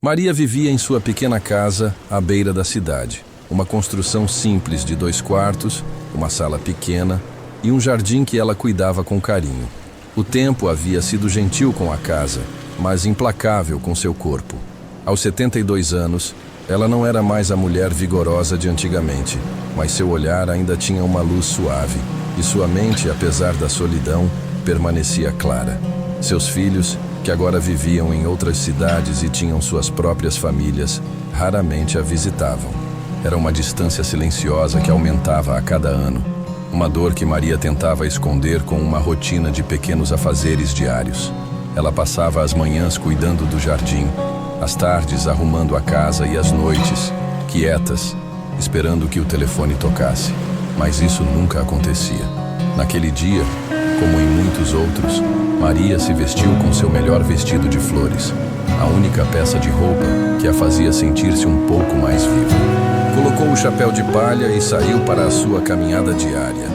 Maria vivia em sua pequena casa à beira da cidade. Uma construção simples de 2 quartos, uma sala pequena e um jardim que ela cuidava com carinho. O tempo havia sido gentil com a casa, mas implacável com seu corpo. Aos 72 anos, ela não era mais a mulher vigorosa de antigamente, mas seu olhar ainda tinha uma luz suave, e sua mente, apesar da solidão, permanecia clara. Seus filhos, que agora viviam em outras cidades e tinham suas próprias famílias, raramente a visitavam. Era uma distância silenciosa que aumentava a cada ano. Uma dor que Maria tentava esconder com uma rotina de pequenos afazeres diários. Ela passava as manhãs cuidando do jardim, as tardes arrumando a casa e as noites, quietas, esperando que o telefone tocasse. Mas isso nunca acontecia. Naquele dia, como em muitos outros, Maria se vestiu com seu melhor vestido de flores, a única peça de roupa que a fazia sentir-se um pouco mais viva. Colocou o chapéu de palha e saiu para a sua caminhada diária.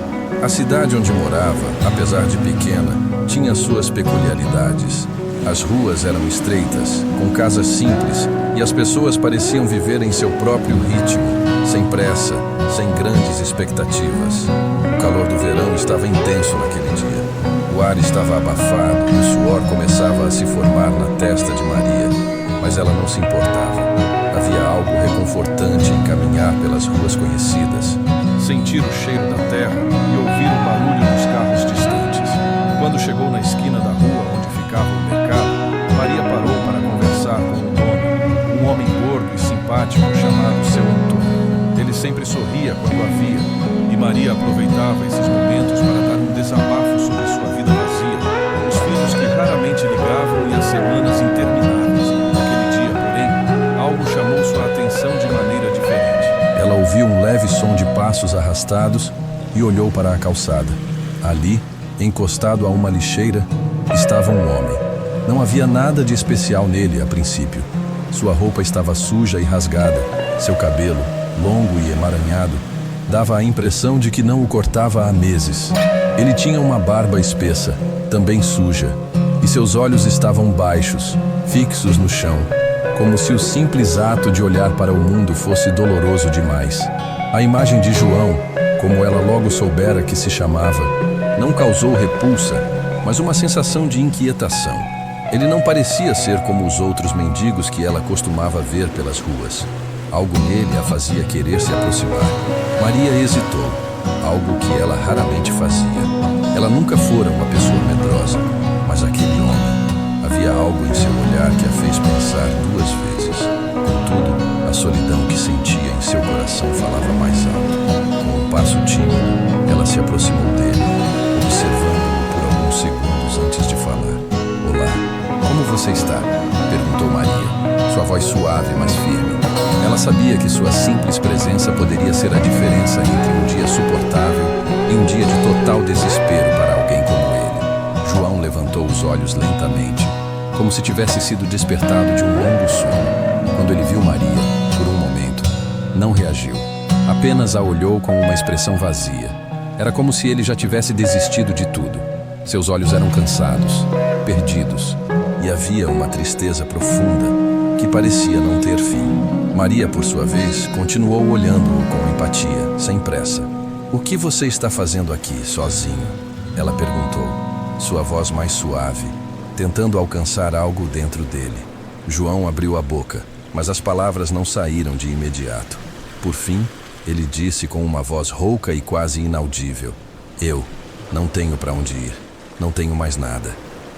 A cidade onde morava, apesar de pequena, tinha suas peculiaridades. As ruas eram estreitas, com casas simples, e as pessoas pareciam viver em seu próprio ritmo, sem pressa, sem grandes expectativas. O calor do verão estava intenso naquele dia. O ar estava abafado e o suor começava a se formar na testa de Maria, mas ela não se importava. Havia algo reconfortante em caminhar pelas ruas conhecidas, sentir o cheiro da terra e ouvir o barulho dos carros distantes. Quando chegou na esquina da rua onde ficava o mercado, Maria parou para conversar com um homem gordo e simpático chamado seu Antônio. Ele sempre sorria quando a via, e Maria aproveitava esses momentos para dar um desabafo sobre sua vida vazia, os filhos que raramente ligavam e as semanas intermináveis. Naquele dia, porém, algo chamou sua atenção de maneira diferente. Ela ouviu um leve som de passos arrastados e olhou para a calçada. Ali, encostado a uma lixeira, estava um homem. Não havia nada de especial nele a princípio. Sua roupa estava suja e rasgada. Seu cabelo, longo e emaranhado, dava a impressão de que não o cortava há meses. Ele tinha uma barba espessa, também suja, e seus olhos estavam baixos, fixos no chão, como se o simples ato de olhar para o mundo fosse doloroso demais. A imagem de João, como ela logo soubera que se chamava, não causou repulsa, mas uma sensação de inquietação. Ele não parecia ser como os outros mendigos que ela costumava ver pelas ruas. Algo nele a fazia querer se aproximar. Maria hesitou, algo que ela raramente fazia. Ela nunca fora uma pessoa medrosa, mas aquele homem, havia algo em seu olhar que a fez pensar 2 vezes. Contudo, a solidão que sentia em seu coração falava mais alto. Com um passo tímido, ela se aproximou dele, observando-o por alguns segundos antes de falar. "Olá, como você está?", perguntou Maria, sua voz suave, mas firme. Ela sabia que sua simples presença poderia ser a diferença entre um dia suportável e um dia de total desespero para alguém como ele. João levantou os olhos lentamente, como se tivesse sido despertado de um longo sono. Quando ele viu Maria, por um momento, não reagiu. Apenas a olhou com uma expressão vazia. Era como se ele já tivesse desistido de tudo. Seus olhos eram cansados, perdidos, e havia uma tristeza profunda que parecia não ter fim. Maria, por sua vez, continuou olhando-o com empatia, sem pressa. "O que você está fazendo aqui, sozinho?", ela perguntou, sua voz mais suave, tentando alcançar algo dentro dele. João abriu a boca, mas as palavras não saíram de imediato. Por fim, ele disse com uma voz rouca e quase inaudível: "Eu não tenho para onde ir. Não tenho mais nada."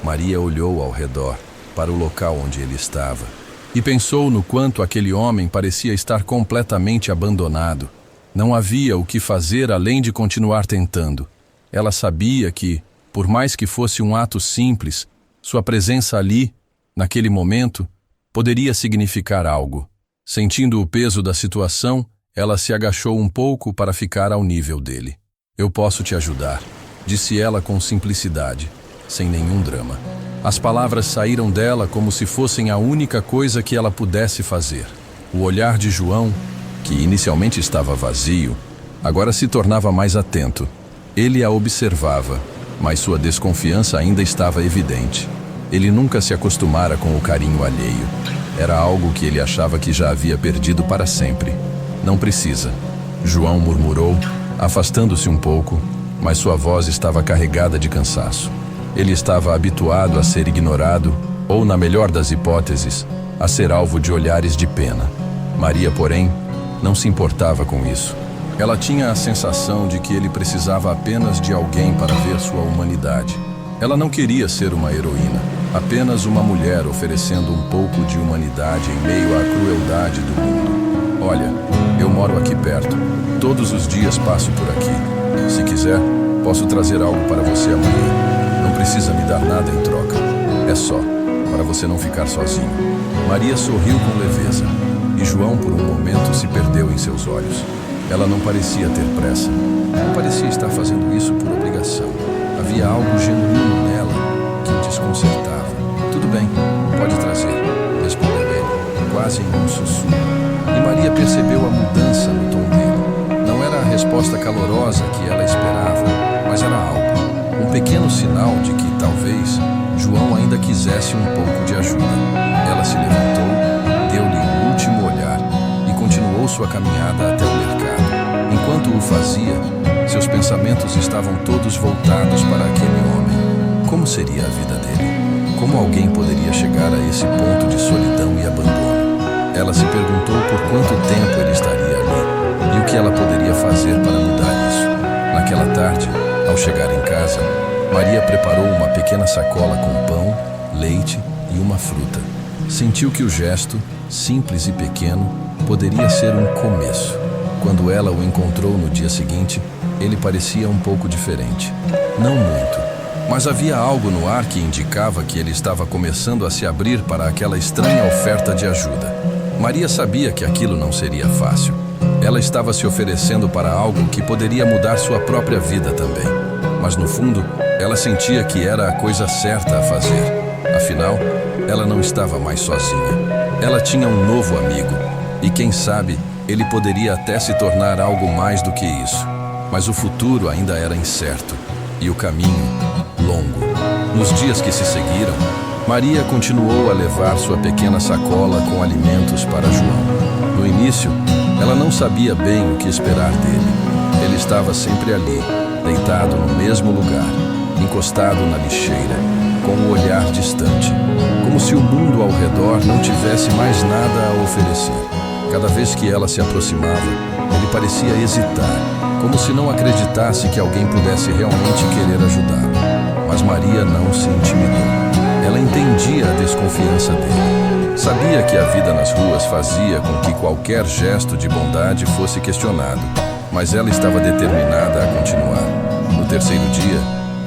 Maria olhou ao redor, para o local onde ele estava, e pensou no quanto aquele homem parecia estar completamente abandonado. Não havia o que fazer além de continuar tentando. Ela sabia que, por mais que fosse um ato simples, sua presença ali, naquele momento, poderia significar algo. Sentindo o peso da situação, ela se agachou um pouco para ficar ao nível dele. "Eu posso te ajudar", disse ela com simplicidade, sem nenhum drama. As palavras saíram dela como se fossem a única coisa que ela pudesse fazer. O olhar de João, que inicialmente estava vazio, agora se tornava mais atento. Ele a observava, mas sua desconfiança ainda estava evidente. Ele nunca se acostumara com o carinho alheio. Era algo que ele achava que já havia perdido para sempre. Não precisa, João murmurou, afastando-se um pouco, mas sua voz estava carregada de cansaço. Ele estava habituado a ser ignorado, ou, na melhor das hipóteses, a ser alvo de olhares de pena. Maria, porém, não se importava com isso. Ela tinha a sensação de que ele precisava apenas de alguém para ver sua humanidade. Ela não queria ser uma heroína, apenas uma mulher oferecendo um pouco de humanidade em meio à crueldade do mundo. Olha, eu moro aqui perto. Todos os dias passo por aqui. Se quiser, posso trazer algo para você amanhã. Não precisa me dar nada em troca. É só, para você não ficar sozinho. Maria sorriu com leveza, e João, por um momento, se perdeu em seus olhos. Ela não parecia ter pressa. Não parecia estar fazendo isso por obrigação. Havia algo genuíno nela que o desconcertava. Tudo bem, pode trazer, respondeu ele, quase em um sussurro. E Maria percebeu a mudança no tom dele. Não era a resposta calorosa que ela esperava, mas era algo. Um pequeno sinal de que, talvez, João ainda quisesse um pouco de ajuda. Ela se levantou, deu-lhe um último olhar e continuou sua caminhada até o mercado. Enquanto o fazia, seus pensamentos estavam todos voltados para aquele homem. Como seria a vida dele? Como alguém poderia chegar a esse ponto de solidão e abandono? Ela se perguntou por quanto tempo ele estaria ali e o que ela poderia fazer para mudar isso. Naquela tarde, ao chegar em casa, Maria preparou uma pequena sacola com pão, leite e uma fruta. Sentiu que o gesto, simples e pequeno, poderia ser um começo. Quando ela o encontrou no dia seguinte, ele parecia um pouco diferente. Não muito, mas havia algo no ar que indicava que ele estava começando a se abrir para aquela estranha oferta de ajuda. Maria sabia que aquilo não seria fácil. Ela estava se oferecendo para algo que poderia mudar sua própria vida também. Mas no fundo, ela sentia que era a coisa certa a fazer. Afinal, ela não estava mais sozinha. Ela tinha um novo amigo. E quem sabe, ele poderia até se tornar algo mais do que isso. Mas o futuro ainda era incerto. E o caminho, longo. Nos dias que se seguiram, Maria continuou a levar sua pequena sacola com alimentos para João. No início, ela não sabia bem o que esperar dele. Ele estava sempre ali, deitado no mesmo lugar, encostado na lixeira, com o olhar distante, como se o mundo ao redor não tivesse mais nada a oferecer. Cada vez que ela se aproximava, ele parecia hesitar, como se não acreditasse que alguém pudesse realmente querer ajudá-lo. Mas Maria não se intimidou. Ela entendia a desconfiança dele. Sabia que a vida nas ruas fazia com que qualquer gesto de bondade fosse questionado, mas ela estava determinada a continuar. No terceiro dia,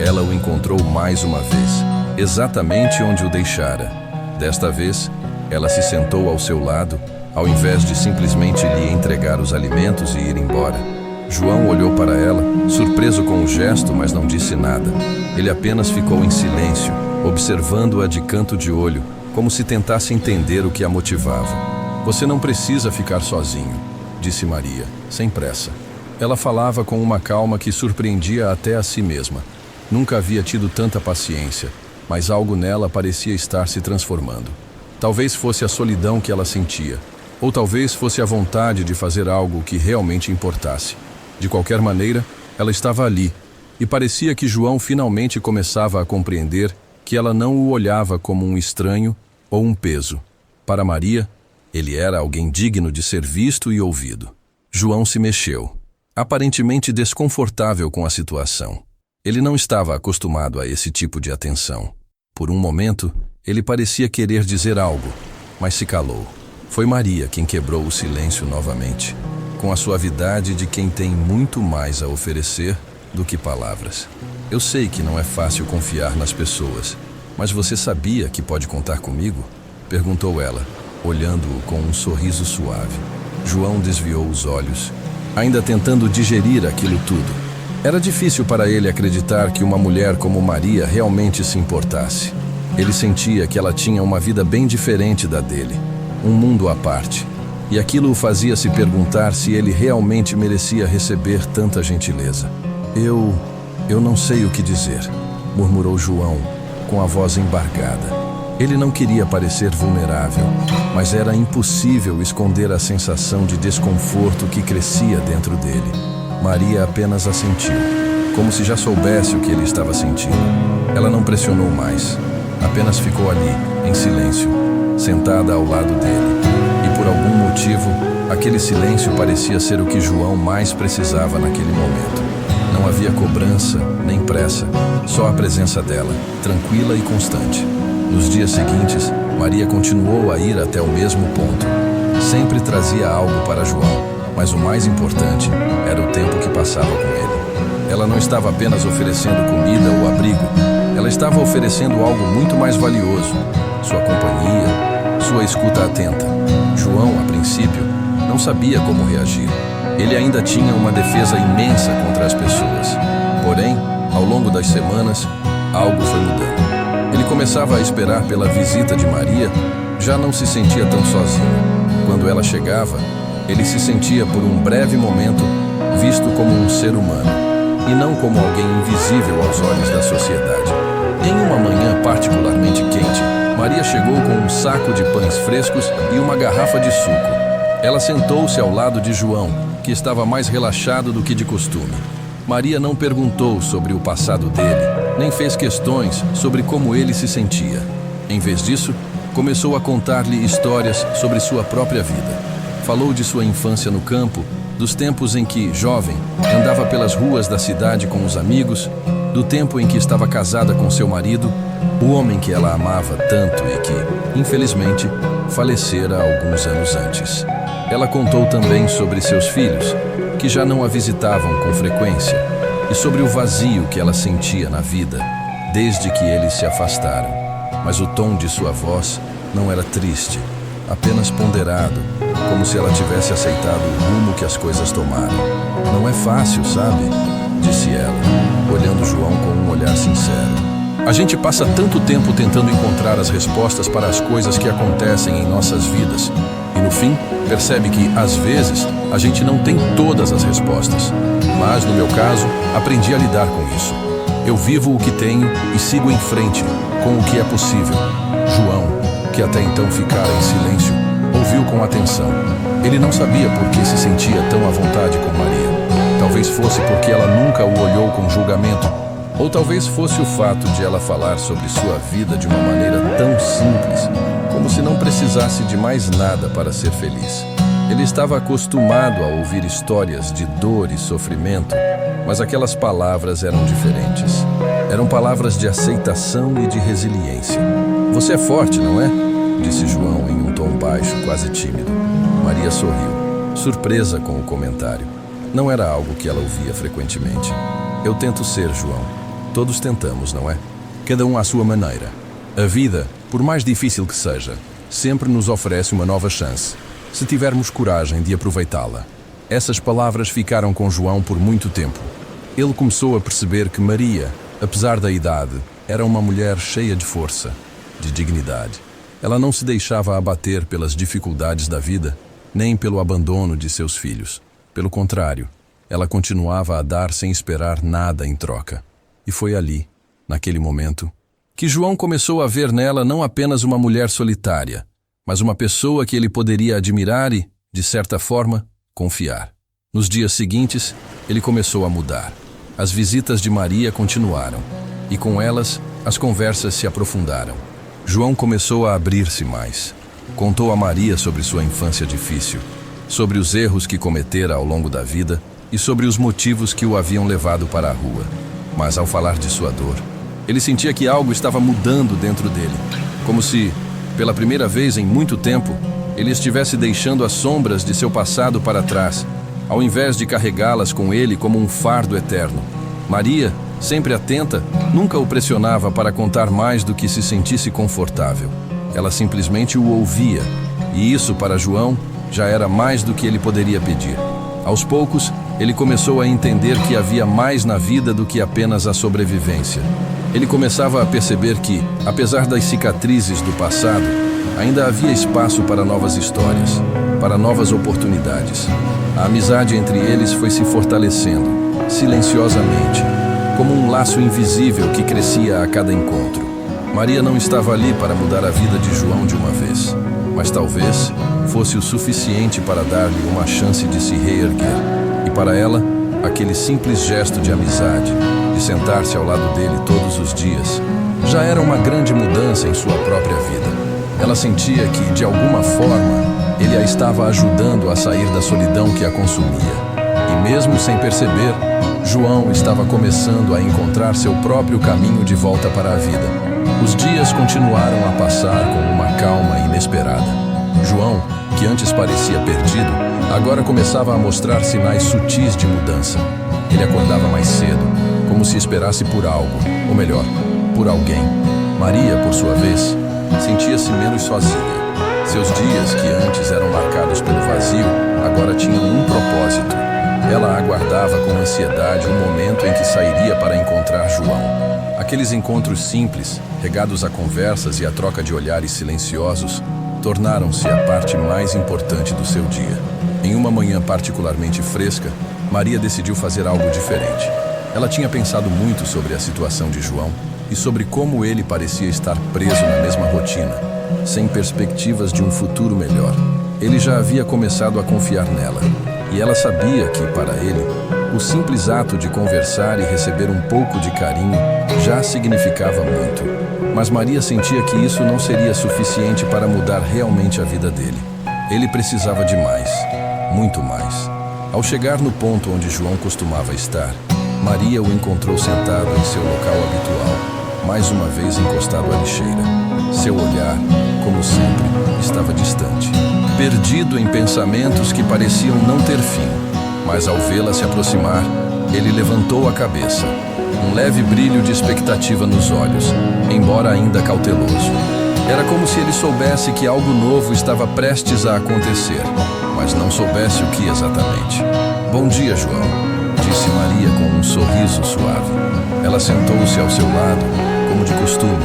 ela o encontrou mais uma vez, exatamente onde o deixara. Desta vez, ela se sentou ao seu lado, ao invés de simplesmente lhe entregar os alimentos e ir embora. João olhou para ela, surpreso com o gesto, mas não disse nada. Ele apenas ficou em silêncio, observando-a de canto de olho, como se tentasse entender o que a motivava. Você não precisa ficar sozinho, disse Maria, sem pressa. Ela falava com uma calma que surpreendia até a si mesma. Nunca havia tido tanta paciência, mas algo nela parecia estar se transformando. Talvez fosse a solidão que ela sentia, ou talvez fosse a vontade de fazer algo que realmente importasse. De qualquer maneira, ela estava ali, e parecia que João finalmente começava a compreender que ela não o olhava como um estranho ou um peso. Para Maria, ele era alguém digno de ser visto e ouvido. João se mexeu, aparentemente desconfortável com a situação. Ele não estava acostumado a esse tipo de atenção. Por um momento, ele parecia querer dizer algo, mas se calou. Foi Maria quem quebrou o silêncio novamente, com a suavidade de quem tem muito mais a oferecer do que palavras. Eu sei que não é fácil confiar nas pessoas, mas você sabia que pode contar comigo? Perguntou ela, olhando-o com um sorriso suave. João desviou os olhos, ainda tentando digerir aquilo tudo. Era difícil para ele acreditar que uma mulher como Maria realmente se importasse. Ele sentia que ela tinha uma vida bem diferente da dele, um mundo à parte, e aquilo o fazia se perguntar se ele realmente merecia receber tanta gentileza. Eu não sei o que dizer, murmurou João, com a voz embargada. Ele não queria parecer vulnerável, mas era impossível esconder a sensação de desconforto que crescia dentro dele. Maria apenas assentiu, como se já soubesse o que ele estava sentindo. Ela não pressionou mais, apenas ficou ali, em silêncio, sentada ao lado dele. E por algum motivo, aquele silêncio parecia ser o que João mais precisava naquele momento. Não havia cobrança, nem pressa, só a presença dela, tranquila e constante. Nos dias seguintes, Maria continuou a ir até o mesmo ponto. Sempre trazia algo para João, mas o mais importante era o tempo que passava com ele. Ela não estava apenas oferecendo comida ou abrigo, ela estava oferecendo algo muito mais valioso: sua companhia, sua escuta atenta. João, a princípio, não sabia como reagir. Ele ainda tinha uma defesa imensa contra as pessoas. Porém, ao longo das semanas, algo foi mudando. Ele começava a esperar pela visita de Maria, já não se sentia tão sozinho. Quando ela chegava, ele se sentia por um breve momento visto como um ser humano, e não como alguém invisível aos olhos da sociedade. Em uma manhã particularmente quente, Maria chegou com um saco de pães frescos e uma garrafa de suco. Ela sentou-se ao lado de João, que estava mais relaxado do que de costume. Maria não perguntou sobre o passado dele, nem fez questões sobre como ele se sentia. Em vez disso, começou a contar-lhe histórias sobre sua própria vida. Falou de sua infância no campo, dos tempos em que, jovem, andava pelas ruas da cidade com os amigos, do tempo em que estava casada com seu marido, o homem que ela amava tanto e que, infelizmente, falecera alguns anos antes. Ela contou também sobre seus filhos, que já não a visitavam com frequência, e sobre o vazio que ela sentia na vida, desde que eles se afastaram. Mas o tom de sua voz não era triste, apenas ponderado, como se ela tivesse aceitado o rumo que as coisas tomaram. "Não é fácil, sabe?", disse ela, olhando João com um olhar sincero. "A gente passa tanto tempo tentando encontrar as respostas para as coisas que acontecem em nossas vidas, e no fim, percebe que, às vezes, a gente não tem todas as respostas. Mas, no meu caso, aprendi a lidar com isso. Eu vivo o que tenho e sigo em frente, com o que é possível." João, que até então ficara em silêncio, ouviu com atenção. Ele não sabia por que se sentia tão à vontade com Maria. Talvez fosse porque ela nunca o olhou com julgamento, ou talvez fosse o fato de ela falar sobre sua vida de uma maneira tão simples, como se não precisasse de mais nada para ser feliz. Ele estava acostumado a ouvir histórias de dor e sofrimento, mas aquelas palavras eram diferentes. Eram palavras de aceitação e de resiliência. "Você é forte, não é?", disse João em um tom baixo, quase tímido. Maria sorriu, surpresa com o comentário. Não era algo que ela ouvia frequentemente. "Eu tento ser, João. Todos tentamos, não é? Cada um à sua maneira. A vida, por mais difícil que seja, sempre nos oferece uma nova chance, se tivermos coragem de aproveitá-la." Essas palavras ficaram com João por muito tempo. Ele começou a perceber que Maria, apesar da idade, era uma mulher cheia de força, de dignidade. Ela não se deixava abater pelas dificuldades da vida, nem pelo abandono de seus filhos. Pelo contrário, ela continuava a dar sem esperar nada em troca. E foi ali, naquele momento, que João começou a ver nela não apenas uma mulher solitária, mas uma pessoa que ele poderia admirar e, de certa forma, confiar. Nos dias seguintes, ele começou a mudar. As visitas de Maria continuaram, e com elas, as conversas se aprofundaram. João começou a abrir-se mais. Contou a Maria sobre sua infância difícil, sobre os erros que cometera ao longo da vida e sobre os motivos que o haviam levado para a rua. Mas ao falar de sua dor, ele sentia que algo estava mudando dentro dele, como se, pela primeira vez em muito tempo, ele estivesse deixando as sombras de seu passado para trás, ao invés de carregá-las com ele como um fardo eterno. Maria, sempre atenta, nunca o pressionava para contar mais do que se sentisse confortável. Ela simplesmente o ouvia, e isso, para João, já era mais do que ele poderia pedir. Aos poucos, ele começou a entender que havia mais na vida do que apenas a sobrevivência. Ele começava a perceber que, apesar das cicatrizes do passado, ainda havia espaço para novas histórias, para novas oportunidades. A amizade entre eles foi se fortalecendo, silenciosamente, como um laço invisível que crescia a cada encontro. Maria não estava ali para mudar a vida de João de uma vez, mas talvez fosse o suficiente para dar-lhe uma chance de se reerguer. E para ela, aquele simples gesto de amizade, de sentar-se ao lado dele todos os dias, já era uma grande mudança em sua própria vida. Ela sentia que, de alguma forma, ele a estava ajudando a sair da solidão que a consumia. E mesmo sem perceber, João estava começando a encontrar seu próprio caminho de volta para a vida. Os dias continuaram a passar com uma calma inesperada. João, que antes parecia perdido, agora começava a mostrar sinais sutis de mudança. Ele acordava mais cedo, como se esperasse por algo, ou melhor, por alguém. Maria, por sua vez, sentia-se menos sozinha. Seus dias, que antes eram marcados pelo vazio, agora tinham um propósito. Ela aguardava com ansiedade o momento em que sairia para encontrar João. Aqueles encontros simples, regados a conversas e a troca de olhares silenciosos, tornaram-se a parte mais importante do seu dia. Em uma manhã particularmente fresca, Maria decidiu fazer algo diferente. Ela tinha pensado muito sobre a situação de João e sobre como ele parecia estar preso na mesma rotina, sem perspectivas de um futuro melhor. Ele já havia começado a confiar nela, e ela sabia que, para ele, o simples ato de conversar e receber um pouco de carinho já significava muito. Mas Maria sentia que isso não seria suficiente para mudar realmente a vida dele. Ele precisava de mais, muito mais. Ao chegar no ponto onde João costumava estar, Maria o encontrou sentado em seu local habitual, mais uma vez encostado à lixeira. Seu olhar, como sempre, estava distante, perdido em pensamentos que pareciam não ter fim. Mas ao vê-la se aproximar, ele levantou a cabeça, um leve brilho de expectativa nos olhos, embora ainda cauteloso. Era como se ele soubesse que algo novo estava prestes a acontecer, mas não soubesse o que exatamente. "Bom dia, João", disse Maria com um sorriso suave. Ela sentou-se ao seu lado, como de costume,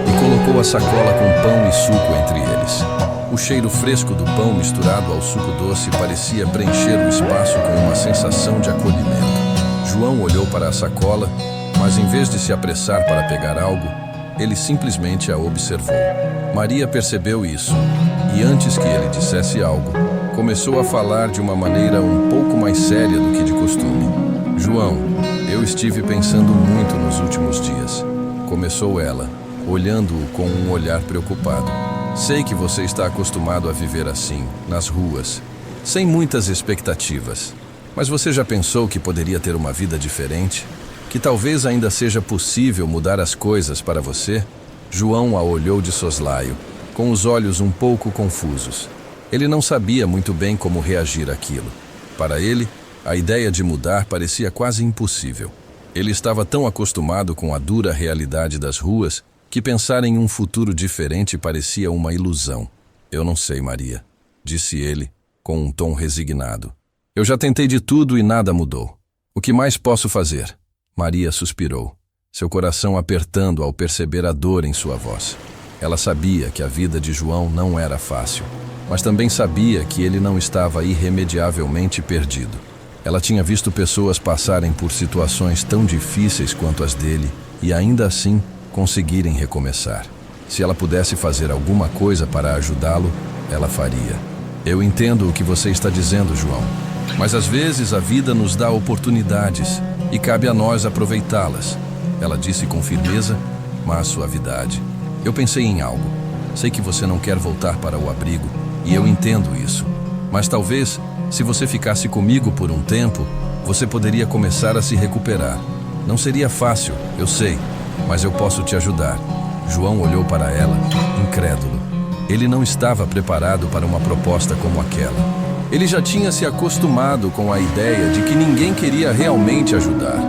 e colocou a sacola com pão e suco entre eles. O cheiro fresco do pão misturado ao suco doce parecia preencher o espaço com uma sensação de acolhimento. João olhou para a sacola, mas em vez de se apressar para pegar algo, ele simplesmente a observou. Maria percebeu isso, e antes que ele dissesse algo, começou a falar de uma maneira um pouco mais séria do que de costume. "João, eu estive pensando muito nos últimos dias", começou ela, olhando-o com um olhar preocupado. "Sei que você está acostumado a viver assim, nas ruas, sem muitas expectativas. Mas você já pensou que poderia ter uma vida diferente? Que talvez ainda seja possível mudar as coisas para você?" João a olhou de soslaio, com os olhos um pouco confusos. Ele não sabia muito bem como reagir àquilo. Para ele, a ideia de mudar parecia quase impossível. Ele estava tão acostumado com a dura realidade das ruas que pensar em um futuro diferente parecia uma ilusão. "Eu não sei, Maria", disse ele, com um tom resignado. "Eu já tentei de tudo e nada mudou. O que mais posso fazer?" Maria suspirou, seu coração apertando ao perceber a dor em sua voz. Ela sabia que a vida de João não era fácil, mas também sabia que ele não estava irremediavelmente perdido. Ela tinha visto pessoas passarem por situações tão difíceis quanto as dele e ainda assim conseguirem recomeçar. Se ela pudesse fazer alguma coisa para ajudá-lo, ela faria. "Eu entendo o que você está dizendo, João, mas às vezes a vida nos dá oportunidades e cabe a nós aproveitá-las", ela disse com firmeza, mas suavidade. "Eu pensei em algo. Sei que você não quer voltar para o abrigo, e eu entendo isso. Mas talvez, se você ficasse comigo por um tempo, você poderia começar a se recuperar. Não seria fácil, eu sei, mas eu posso te ajudar." João olhou para ela, incrédulo. Ele não estava preparado para uma proposta como aquela. Ele já tinha se acostumado com a ideia de que ninguém queria realmente ajudar.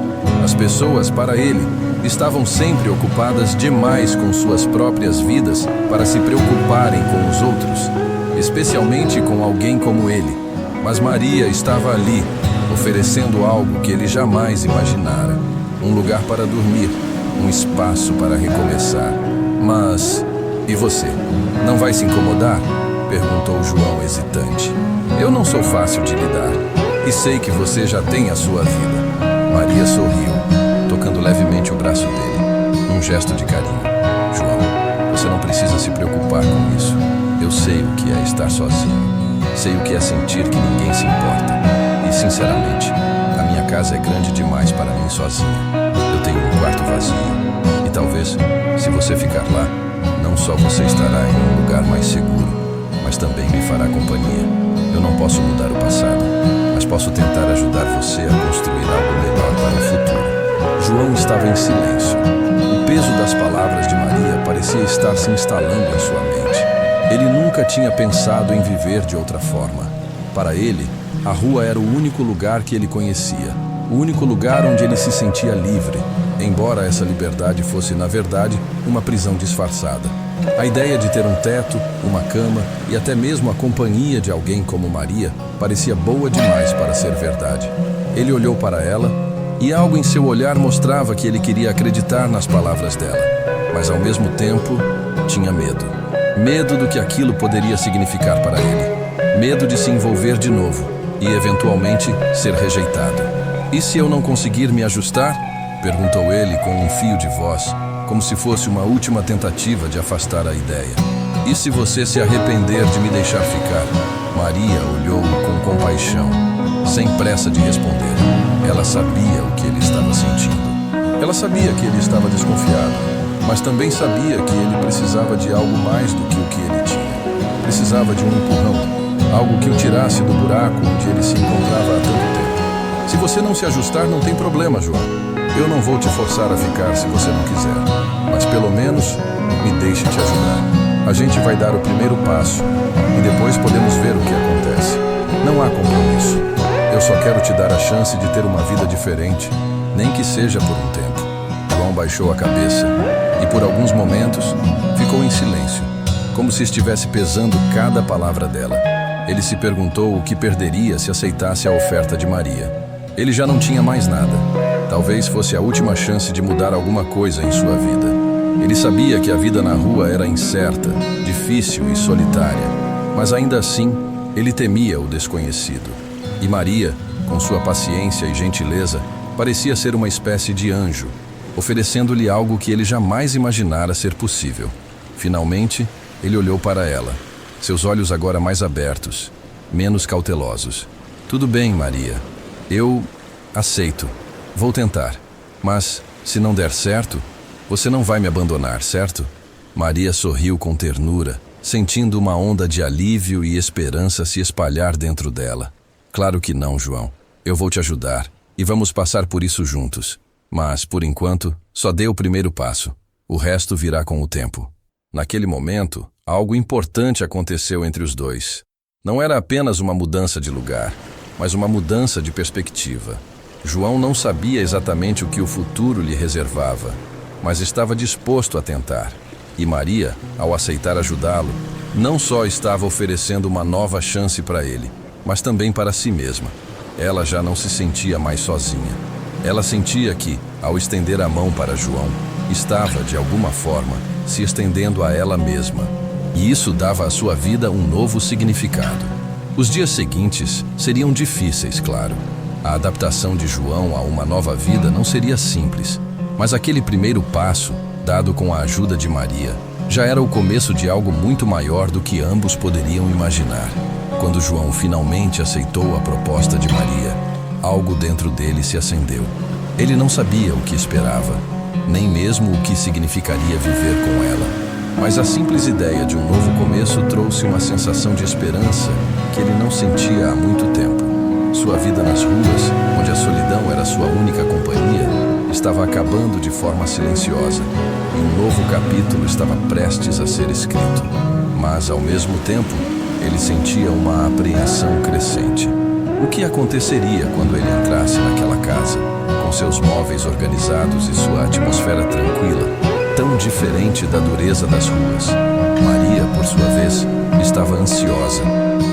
As pessoas, para ele, estavam sempre ocupadas demais com suas próprias vidas para se preocuparem com os outros, especialmente com alguém como ele. Mas Maria estava ali, oferecendo algo que ele jamais imaginara. Um lugar para dormir, um espaço para recomeçar. "Mas, e você? Não vai se incomodar?" perguntou João hesitante. "Eu não sou fácil de lidar, e sei que você já tem a sua vida." Maria sorriu, tocando levemente o braço dele, um gesto de carinho. João, você não precisa se preocupar com isso. Eu sei o que é estar sozinho. Sei o que é sentir que ninguém se importa. E, sinceramente, a minha casa é grande demais para mim sozinha. Eu tenho um quarto vazio. E talvez, se você ficar lá, não só você estará em um lugar mais seguro, mas também me fará companhia. Eu não posso mudar o passado, mas posso tentar ajudar você a construir algo melhor para o futuro. João estava em silêncio. O peso das palavras de Maria parecia estar se instalando em sua mente. Ele nunca tinha pensado em viver de outra forma. Para ele, a rua era o único lugar que ele conhecia, o único lugar onde ele se sentia livre, embora essa liberdade fosse, na verdade, uma prisão disfarçada. A ideia de ter um teto, uma cama e até mesmo a companhia de alguém como Maria parecia boa demais para ser verdade. Ele olhou para ela e algo em seu olhar mostrava que ele queria acreditar nas palavras dela, mas ao mesmo tempo tinha medo. Medo do que aquilo poderia significar para ele. Medo de se envolver de novo e, eventualmente, ser rejeitado. E se eu não conseguir me ajustar? Perguntou ele com um fio de voz, como se fosse uma última tentativa de afastar a ideia. E se você se arrepender de me deixar ficar? Maria olhou-o com compaixão, sem pressa de responder. Ela sabia o que ele estava sentindo. Ela sabia que ele estava desconfiado, mas também sabia que ele precisava de algo mais do que o que ele tinha. Precisava de um empurrão, algo que o tirasse do buraco onde ele se encontrava há tanto tempo. Se você não se ajustar, não tem problema, João. Eu não vou te forçar a ficar se você não quiser, mas pelo menos me deixe te ajudar. A gente vai dar o primeiro passo e depois podemos ver o que acontece. Não há compromisso. Eu só quero te dar a chance de ter uma vida diferente, nem que seja por um tempo. João baixou a cabeça e por alguns momentos ficou em silêncio, como se estivesse pesando cada palavra dela. Ele se perguntou o que perderia se aceitasse a oferta de Maria. Ele já não tinha mais nada. Talvez fosse a última chance de mudar alguma coisa em sua vida. Ele sabia que a vida na rua era incerta, difícil e solitária, mas ainda assim, ele temia o desconhecido. E Maria, com sua paciência e gentileza, parecia ser uma espécie de anjo, oferecendo-lhe algo que ele jamais imaginara ser possível. Finalmente, ele olhou para ela, seus olhos agora mais abertos, menos cautelosos. Tudo bem, Maria. Eu aceito. Vou tentar. Mas, se não der certo, você não vai me abandonar, certo? Maria sorriu com ternura, sentindo uma onda de alívio e esperança se espalhar dentro dela. Claro que não, João. Eu vou te ajudar e vamos passar por isso juntos. Mas, por enquanto, só dê o primeiro passo. O resto virá com o tempo. Naquele momento, algo importante aconteceu entre os dois. Não era apenas uma mudança de lugar, mas uma mudança de perspectiva. João não sabia exatamente o que o futuro lhe reservava, mas estava disposto a tentar. E Maria, ao aceitar ajudá-lo, não só estava oferecendo uma nova chance para ele, mas também para si mesma. Ela já não se sentia mais sozinha. Ela sentia que, ao estender a mão para João, estava, de alguma forma, se estendendo a ela mesma. E isso dava à sua vida um novo significado. Os dias seguintes seriam difíceis, claro. A adaptação de João a uma nova vida não seria simples, mas aquele primeiro passo, dado com a ajuda de Maria, já era o começo de algo muito maior do que ambos poderiam imaginar. Quando João finalmente aceitou a proposta de Maria, algo dentro dele se acendeu. Ele não sabia o que esperava, nem mesmo o que significaria viver com ela. Mas a simples ideia de um novo começo trouxe uma sensação de esperança que ele não sentia há muito tempo. Sua vida nas ruas, onde a solidão era sua única companhia, estava acabando de forma silenciosa, e um novo capítulo estava prestes a ser escrito. Mas, ao mesmo tempo, ele sentia uma apreensão crescente. O que aconteceria quando ele entrasse naquela casa, com seus móveis organizados e sua atmosfera tranquila, tão diferente da dureza das ruas? Maria, por sua vez, estava ansiosa,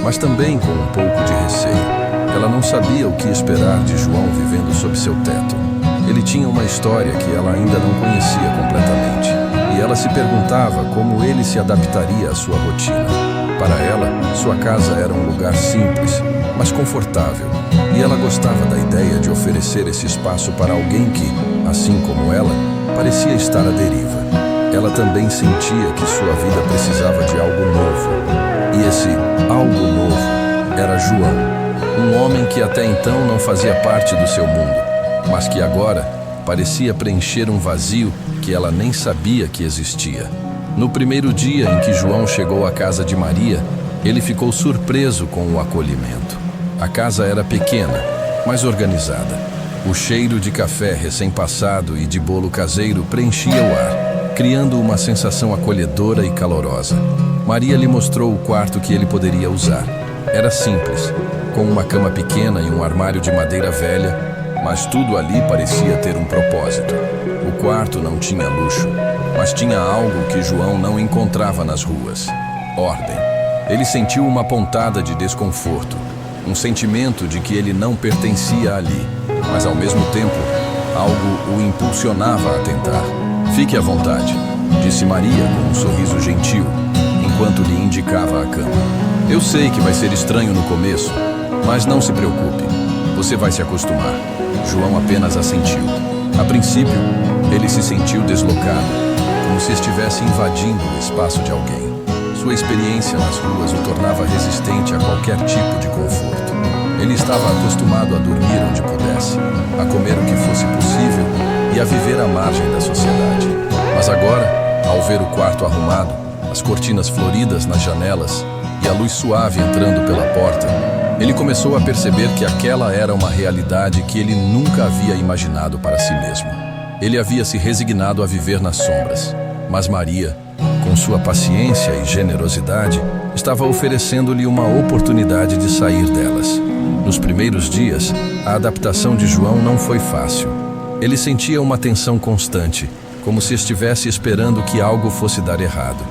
mas também com um pouco de receio. Ela não sabia o que esperar de João vivendo sob seu teto. Ele tinha uma história que ela ainda não conhecia completamente, e ela se perguntava como ele se adaptaria à sua rotina. Para ela, sua casa era um lugar simples, mas confortável, e ela gostava da ideia de oferecer esse espaço para alguém que, assim como ela, parecia estar à deriva. ela também sentia que sua vida precisava de algo novo. E esse algo novo era João, um homem que até então não fazia parte do seu mundo, mas que agora parecia preencher um vazio que ela nem sabia que existia. No primeiro dia em que João chegou à casa de Maria, ele ficou surpreso com o acolhimento. A casa era pequena, mas organizada. O cheiro de café recém-passado e de bolo caseiro preenchia o ar, criando uma sensação acolhedora e calorosa. Maria lhe mostrou o quarto que ele poderia usar. Era simples, com uma cama pequena e um armário de madeira velha, mas tudo ali parecia ter um propósito. O quarto não tinha luxo, mas tinha algo que João não encontrava nas ruas: ordem. Ele sentiu uma pontada de desconforto, um sentimento de que ele não pertencia ali, mas ao mesmo tempo, algo o impulsionava a tentar. Fique à vontade, disse Maria com um sorriso gentil, enquanto lhe indicava a cama. Eu sei que vai ser estranho no começo, mas não se preocupe, você vai se acostumar. João apenas assentiu. A princípio, ele se sentiu deslocado, como se estivesse invadindo o espaço de alguém. Sua experiência nas ruas o tornava resistente a qualquer tipo de conforto. Ele estava acostumado a dormir onde pudesse, a comer o que fosse possível e a viver à margem da sociedade. Mas agora, ao ver o quarto arrumado, as cortinas floridas nas janelas e a luz suave entrando pela porta, ele começou a perceber que aquela era uma realidade que ele nunca havia imaginado para si mesmo. Ele havia se resignado a viver nas sombras, mas Maria, com sua paciência e generosidade, estava oferecendo-lhe uma oportunidade de sair delas. Nos primeiros dias, a adaptação de João não foi fácil. Ele sentia uma tensão constante, como se estivesse esperando que algo fosse dar errado.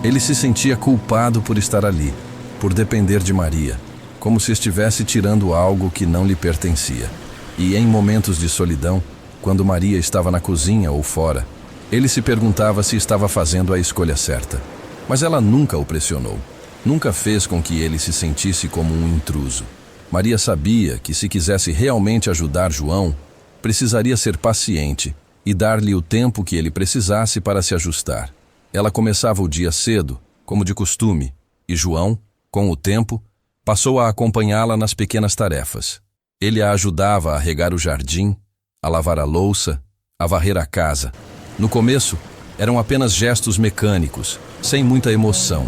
Ele se sentia culpado por estar ali, por depender de Maria, como se estivesse tirando algo que não lhe pertencia. E em momentos de solidão, quando Maria estava na cozinha ou fora, ele se perguntava se estava fazendo a escolha certa. Mas ela nunca o pressionou, nunca fez com que ele se sentisse como um intruso. Maria sabia que se quisesse realmente ajudar João, precisaria ser paciente e dar-lhe o tempo que ele precisasse para se ajustar. Ela começava o dia cedo, como de costume, e João, com o tempo, passou a acompanhá-la nas pequenas tarefas. Ele a ajudava a regar o jardim, a lavar a louça, a varrer a casa. No começo, eram apenas gestos mecânicos, sem muita emoção,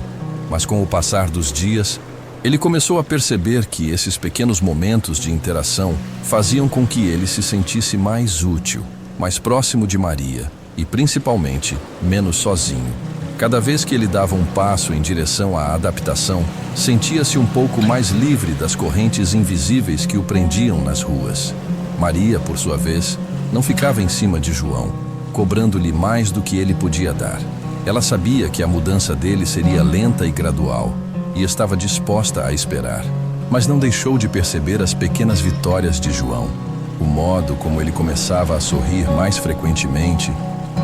mas com o passar dos dias, ele começou a perceber que esses pequenos momentos de interação faziam com que ele se sentisse mais útil, mais próximo de Maria e, principalmente, menos sozinho. Cada vez que ele dava um passo em direção à adaptação, sentia-se um pouco mais livre das correntes invisíveis que o prendiam nas ruas. Maria, por sua vez, não ficava em cima de João, cobrando-lhe mais do que ele podia dar. Ela sabia que a mudança dele seria lenta e gradual, e estava disposta a esperar. Mas não deixou de perceber as pequenas vitórias de João, o modo como ele começava a sorrir mais frequentemente,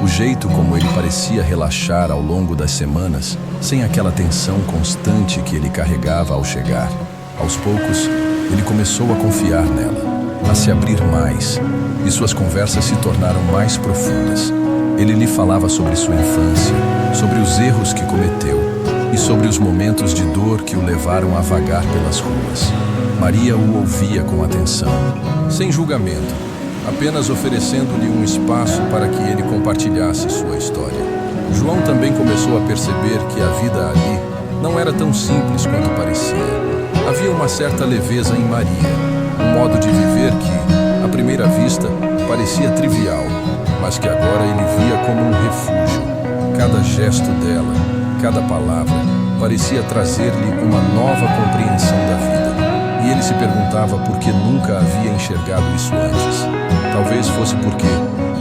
o jeito como ele parecia relaxar ao longo das semanas, sem aquela tensão constante que ele carregava ao chegar. Aos poucos, ele começou a confiar nela, a se abrir mais, e suas conversas se tornaram mais profundas. Ele lhe falava sobre sua infância, sobre os erros que cometeu e sobre os momentos de dor que o levaram a vagar pelas ruas. Maria o ouvia com atenção, sem julgamento, apenas oferecendo-lhe um espaço para que ele compartilhasse sua história. João também começou a perceber que a vida ali não era tão simples quanto parecia. Havia uma certa leveza em Maria, um modo de viver que, à primeira vista, parecia trivial, mas que agora ele via como um refúgio. Cada gesto dela, cada palavra, parecia trazer-lhe uma nova compreensão da vida. E ele se perguntava por que nunca havia enxergado isso antes. Talvez fosse porque,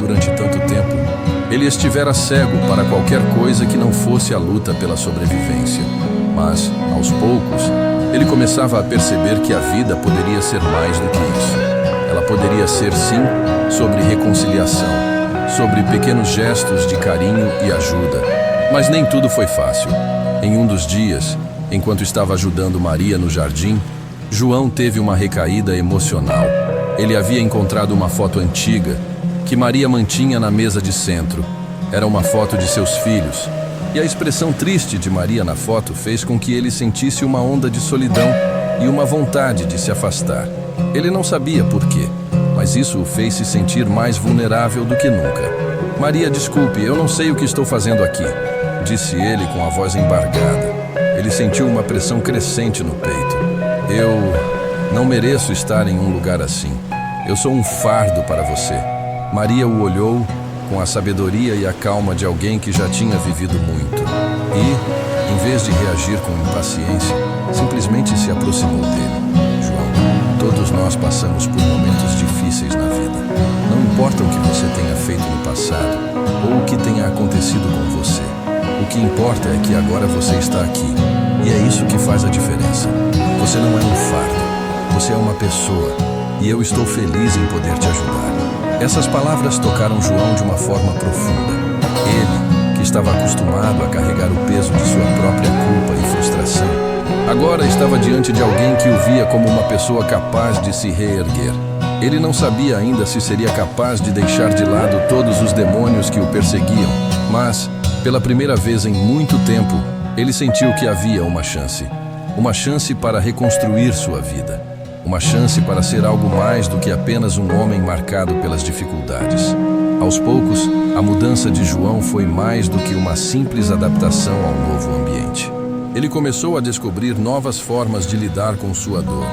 durante tanto tempo, ele estivera cego para qualquer coisa que não fosse a luta pela sobrevivência. Mas, aos poucos, ele começava a perceber que a vida poderia ser mais do que isso. Ela poderia ser, sim, sobre reconciliação, sobre pequenos gestos de carinho e ajuda. Mas nem tudo foi fácil. Em um dos dias, enquanto estava ajudando Maria no jardim, João teve uma recaída emocional. Ele havia encontrado uma foto antiga que Maria mantinha na mesa de centro Era uma foto de seus filhos, e a expressão triste de Maria na foto fez com que ele sentisse uma onda de solidão e uma vontade de se afastar. Ele não sabia por quê, mas isso o fez se sentir mais vulnerável do que nunca. Maria, desculpe, eu não sei o que estou fazendo aqui, disse ele com a voz embargada. Ele sentiu uma pressão crescente no peito. Eu não mereço estar em um lugar assim. Eu sou um fardo para você. Maria o olhou com a sabedoria e a calma de alguém que já tinha vivido muito. E, em vez de reagir com impaciência, simplesmente se aproximou dele. João, todos nós passamos por momentos difíceis na vida. Não importa o que você tenha feito no passado ou o que tenha acontecido com você. O que importa é que agora você está aqui. E é isso que faz a diferença. Você não é um fardo. Você é uma pessoa. E eu estou feliz em poder te ajudar. Essas palavras tocaram João de uma forma profunda. Ele, que estava acostumado a carregar o peso de sua própria culpa e frustração, agora estava diante de alguém que o via como uma pessoa capaz de se reerguer. Ele não sabia ainda se seria capaz de deixar de lado todos os demônios que o perseguiam, mas, pela primeira vez em muito tempo, ele sentiu que havia uma chance para reconstruir sua vida. Uma chance para ser algo mais do que apenas um homem marcado pelas dificuldades. Aos poucos, a mudança de João foi mais do que uma simples adaptação ao novo ambiente. Ele começou a descobrir novas formas de lidar com sua dor.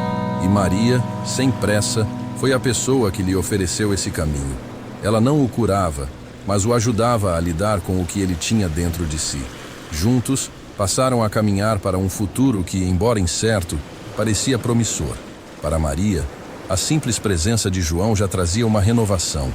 E Maria, sem pressa, foi a pessoa que lhe ofereceu esse caminho. Ela não o curava, mas o ajudava a lidar com o que ele tinha dentro de si. Juntos, passaram a caminhar para um futuro que, embora incerto, parecia promissor. Para Maria, a simples presença de João já trazia uma renovação,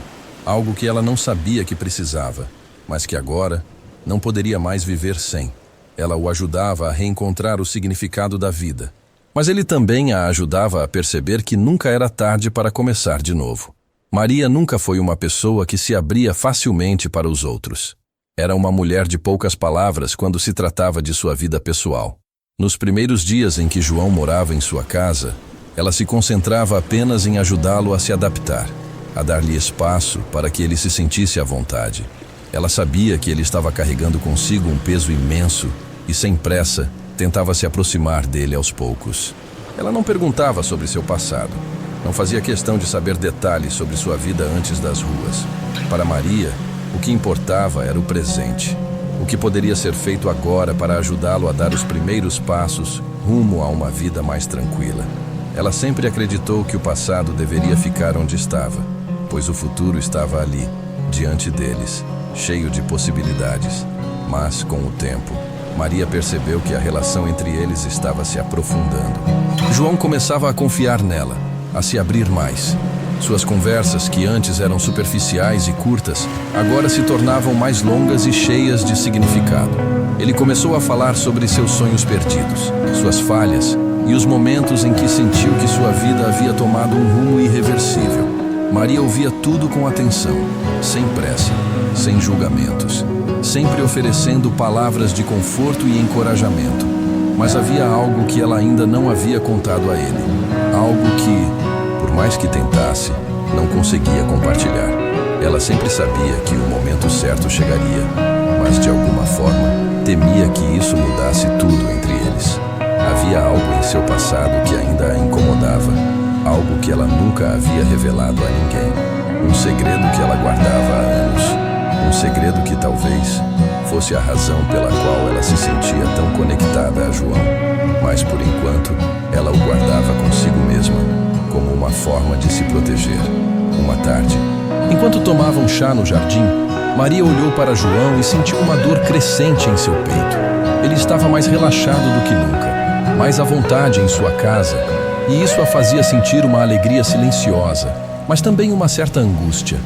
algo que ela não sabia que precisava, mas que agora não poderia mais viver sem. Ela o ajudava a reencontrar o significado da vida, mas ele também a ajudava a perceber que nunca era tarde para começar de novo. Maria nunca foi uma pessoa que se abria facilmente para os outros. Era uma mulher de poucas palavras quando se tratava de sua vida pessoal. Nos primeiros dias em que João morava em sua casa, ela se concentrava apenas em ajudá-lo a se adaptar, a dar-lhe espaço para que ele se sentisse à vontade. Ela sabia que ele estava carregando consigo um peso imenso e, sem pressa, tentava se aproximar dele aos poucos. Ela não perguntava sobre seu passado, não fazia questão de saber detalhes sobre sua vida antes das ruas. Para Maria, o que importava era o presente, o que poderia ser feito agora para ajudá-lo a dar os primeiros passos rumo a uma vida mais tranquila. Ela sempre acreditou que o passado deveria ficar onde estava, pois o futuro estava ali, diante deles, cheio de possibilidades. Mas, com o tempo, Maria percebeu que a relação entre eles estava se aprofundando. João começava a confiar nela, a se abrir mais. Suas conversas, que antes eram superficiais e curtas, agora se tornavam mais longas e cheias de significado. Ele começou a falar sobre seus sonhos perdidos, suas falhas, e os momentos em que sentiu que sua vida havia tomado um rumo irreversível. Maria ouvia tudo com atenção, sem pressa, sem julgamentos, sempre oferecendo palavras de conforto e encorajamento. Mas havia algo que ela ainda não havia contado a ele, algo que, por mais que tentasse, não conseguia compartilhar. Ela sempre sabia que o momento certo chegaria, mas de alguma forma temia que isso mudasse tudo entre eles. Havia algo em seu passado que ainda a incomodava, algo que ela nunca havia revelado a ninguém, um segredo que ela guardava há anos, um segredo que talvez fosse a razão pela qual ela se sentia tão conectada a João, mas por enquanto ela o guardava consigo mesma, como uma forma de se proteger. Uma tarde, enquanto tomavam chá no jardim, Maria olhou para João e sentiu uma dor crescente em seu peito. Ele estava mais relaxado do que nunca, mais à vontade em sua casa, e isso a fazia sentir uma alegria silenciosa, mas também uma certa angústia.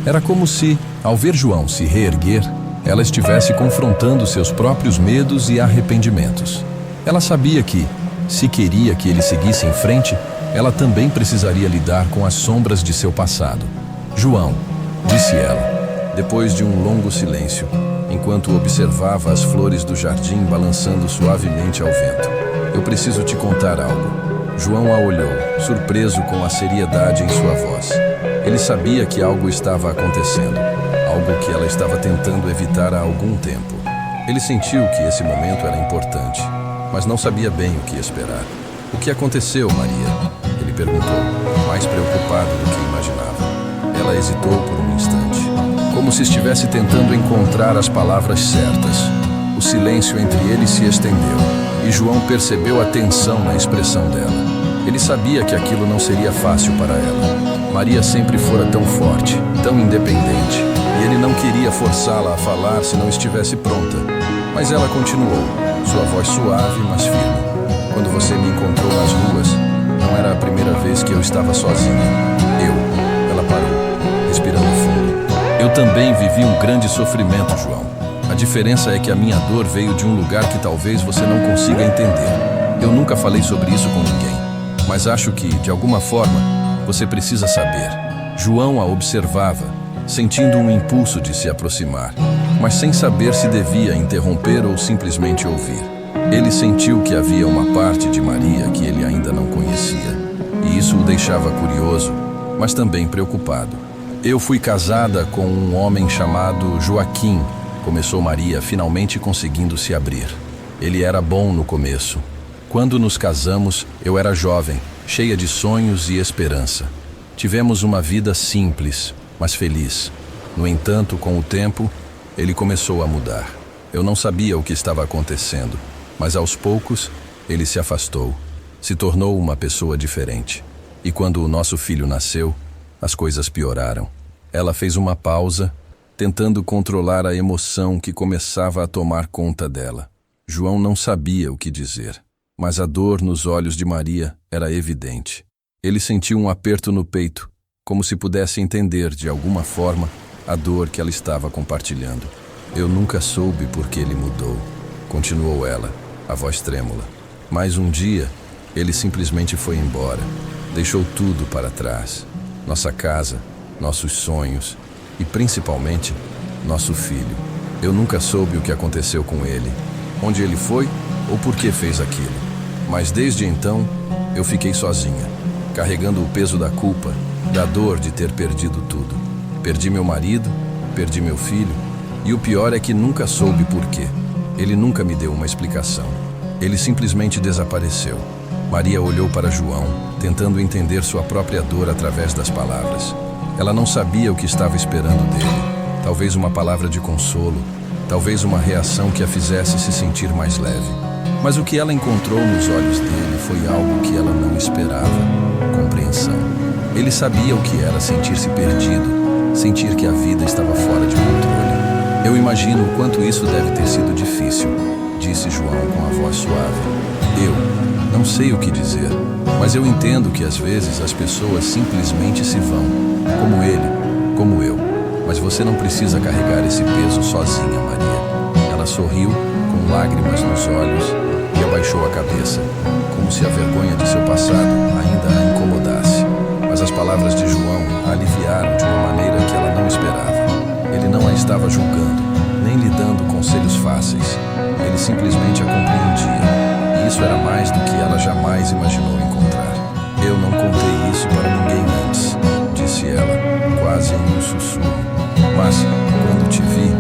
Era como se, ao ver João se reerguer, ela estivesse confrontando seus próprios medos e arrependimentos. Ela sabia que, se queria que ele seguisse em frente, ela também precisaria lidar com as sombras de seu passado. João, disse ela, depois de um longo silêncio, enquanto observava as flores do jardim balançando suavemente ao vento. Eu preciso te contar algo. João a olhou, surpreso com a seriedade em sua voz. Ele sabia que algo estava acontecendo, algo que ela estava tentando evitar há algum tempo. Ele sentiu que esse momento era importante, mas não sabia bem o que esperar. "O que aconteceu, Maria?" ele perguntou, mais preocupado do que imaginava. Ela hesitou por um instante, como se estivesse tentando encontrar as palavras certas. O silêncio entre eles se estendeu, e João percebeu a tensão na expressão dela. Ele sabia que aquilo não seria fácil para ela. Maria sempre fora tão forte, tão independente, e ele não queria forçá-la a falar se não estivesse pronta. Mas ela continuou, sua voz suave, mas firme. "Quando você me encontrou nas ruas, não era a primeira vez que eu estava sozinha. Ela parou, respirando fundo. "Eu também vivi um grande sofrimento, João. A diferença é que a minha dor veio de um lugar que talvez você não consiga entender. Eu nunca falei sobre isso com ninguém, mas acho que, de alguma forma, você precisa saber." João a observava, sentindo um impulso de se aproximar, mas sem saber se devia interromper ou simplesmente ouvir. Ele sentiu que havia uma parte de Maria que ele ainda não conhecia, e isso o deixava curioso, mas também preocupado. "Eu fui casada com um homem chamado Joaquim", começou Maria, finalmente conseguindo se abrir. "Ele era bom no começo. Quando nos casamos, eu era jovem, cheia de sonhos e esperança. Tivemos uma vida simples, mas feliz. No entanto, com o tempo, ele começou a mudar. Eu não sabia o que estava acontecendo, mas aos poucos, ele se afastou, se tornou uma pessoa diferente. E quando o nosso filho nasceu, as coisas pioraram." Ela fez uma pausa, tentando controlar a emoção que começava a tomar conta dela. João não sabia o que dizer, mas a dor nos olhos de Maria era evidente. Ele sentiu um aperto no peito, como se pudesse entender, de alguma forma, a dor que ela estava compartilhando. "Eu nunca soube por que ele mudou", continuou ela, a voz trêmula. "Mas um dia, ele simplesmente foi embora. Deixou tudo para trás. Nossa casa, nossos sonhos e, principalmente, nosso filho. Eu nunca soube o que aconteceu com ele, onde ele foi ou por que fez aquilo. Mas desde então, eu fiquei sozinha, carregando o peso da culpa, da dor de ter perdido tudo. Perdi meu marido, perdi meu filho, e o pior é que nunca soube por quê. Ele nunca me deu uma explicação. Ele simplesmente desapareceu." Maria olhou para João, tentando entender sua própria dor através das palavras. Ela não sabia o que estava esperando dele. Talvez uma palavra de consolo, talvez uma reação que a fizesse se sentir mais leve. Mas o que ela encontrou nos olhos dele foi algo que ela não esperava: compreensão. Ele sabia o que era sentir-se perdido, sentir que a vida estava fora de controle. "Eu imagino o quanto isso deve ter sido difícil", disse João com a voz suave. "Eu não sei o que dizer, mas eu entendo que às vezes as pessoas simplesmente se vão, como ele, como eu. Mas você não precisa carregar esse peso sozinha, Maria." Ela sorriu, com lágrimas nos olhos, e abaixou a cabeça, como se a vergonha de seu passado ainda a incomodasse. Mas as palavras de João a aliviaram de uma maneira que ela não esperava. Ele não a estava julgando, nem lhe dando conselhos fáceis. Ele simplesmente a compreendia, e isso era mais do que ela jamais imaginou encontrar. "Eu não contei isso para ninguém antes", disse ela, quase em um sussurro. "Mas, quando te vi,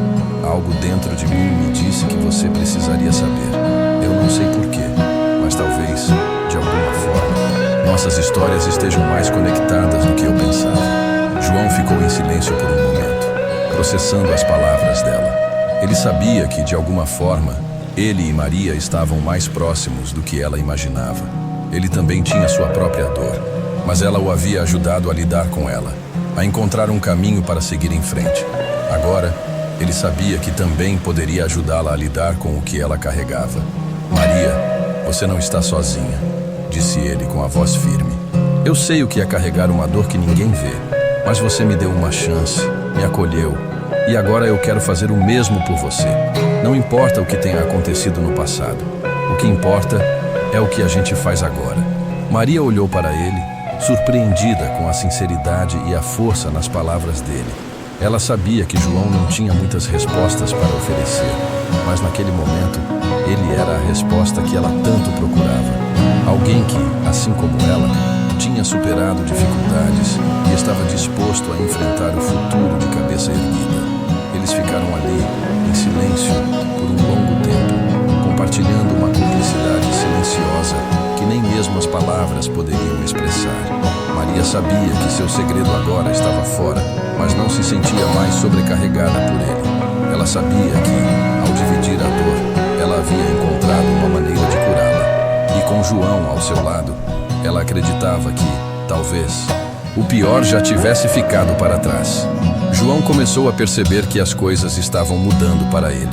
algo dentro de mim me disse que você precisaria saber. Eu não sei porquê, mas talvez, de alguma forma, nossas histórias estejam mais conectadas do que eu pensava." João ficou em silêncio por um momento, processando as palavras dela. Ele sabia que, de alguma forma, ele e Maria estavam mais próximos do que ela imaginava. Ele também tinha sua própria dor, mas ela o havia ajudado a lidar com ela, a encontrar um caminho para seguir em frente. Agora, ele sabia que também poderia ajudá-la a lidar com o que ela carregava. "Maria, você não está sozinha", disse ele com a voz firme. "Eu sei o que é carregar uma dor que ninguém vê, mas você me deu uma chance, me acolheu, e agora eu quero fazer o mesmo por você. Não importa o que tenha acontecido no passado, o que importa é o que a gente faz agora." Maria olhou para ele, surpreendida com a sinceridade e a força nas palavras dele. Ela sabia que João não tinha muitas respostas para oferecer, mas naquele momento, ele era a resposta que ela tanto procurava. Alguém que, assim como ela, tinha superado dificuldades e estava disposto a enfrentar o futuro de cabeça erguida. Eles ficaram ali, em silêncio, por um longo tempo, compartilhando uma cumplicidade silenciosa que nem mesmo as palavras poderiam expressar. Maria sabia que seu segredo agora estava fora, mas não se sentia mais sobrecarregada por ele. Ela sabia que, ao dividir a dor, ela havia encontrado uma maneira de curá-la. E com João ao seu lado, ela acreditava que, talvez, o pior já tivesse ficado para trás. João começou a perceber que as coisas estavam mudando para ele.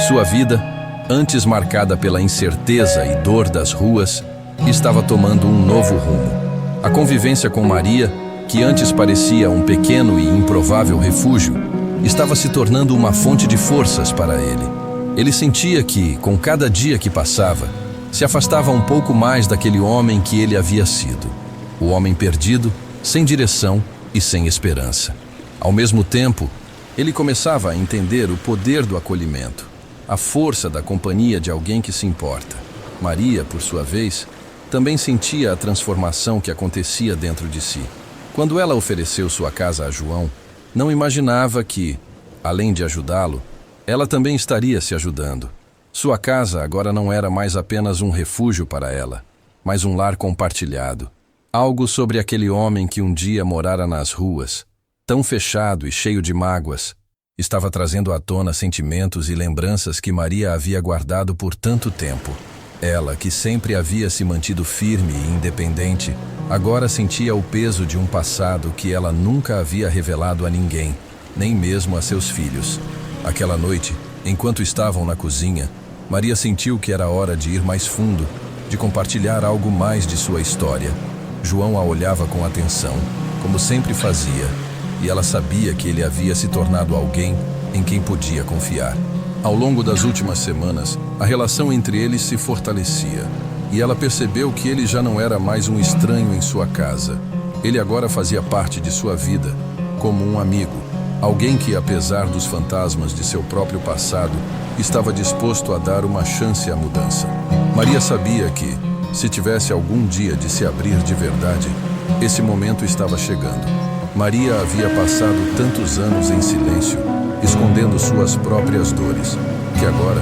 Sua vida, antes marcada pela incerteza e dor das ruas, estava tomando um novo rumo. A convivência com Maria, que antes parecia um pequeno e improvável refúgio, estava se tornando uma fonte de forças para ele. Ele sentia que, com cada dia que passava, se afastava um pouco mais daquele homem que ele havia sido. O homem perdido, sem direção e sem esperança. Ao mesmo tempo, ele começava a entender o poder do acolhimento, a força da companhia de alguém que se importa. Maria, por sua vez, também sentia a transformação que acontecia dentro de si. Quando ela ofereceu sua casa a João, não imaginava que, além de ajudá-lo, ela também estaria se ajudando. Sua casa agora não era mais apenas um refúgio para ela, mas um lar compartilhado. Algo sobre aquele homem que um dia morara nas ruas, tão fechado e cheio de mágoas, estava trazendo à tona sentimentos e lembranças que Maria havia guardado por tanto tempo. Ela, que sempre havia se mantido firme e independente, agora sentia o peso de um passado que ela nunca havia revelado a ninguém, nem mesmo a seus filhos. Aquela noite, enquanto estavam na cozinha, Maria sentiu que era hora de ir mais fundo, de compartilhar algo mais de sua história. João a olhava com atenção, como sempre fazia, e ela sabia que ele havia se tornado alguém em quem podia confiar. Ao longo das últimas semanas, a relação entre eles se fortalecia, e ela percebeu que ele já não era mais um estranho em sua casa. Ele agora fazia parte de sua vida, como um amigo, alguém que, apesar dos fantasmas de seu próprio passado, estava disposto a dar uma chance à mudança. Maria sabia que, se tivesse algum dia de se abrir de verdade, esse momento estava chegando. Maria havia passado tantos anos em silêncio, escondendo suas próprias dores, que agora,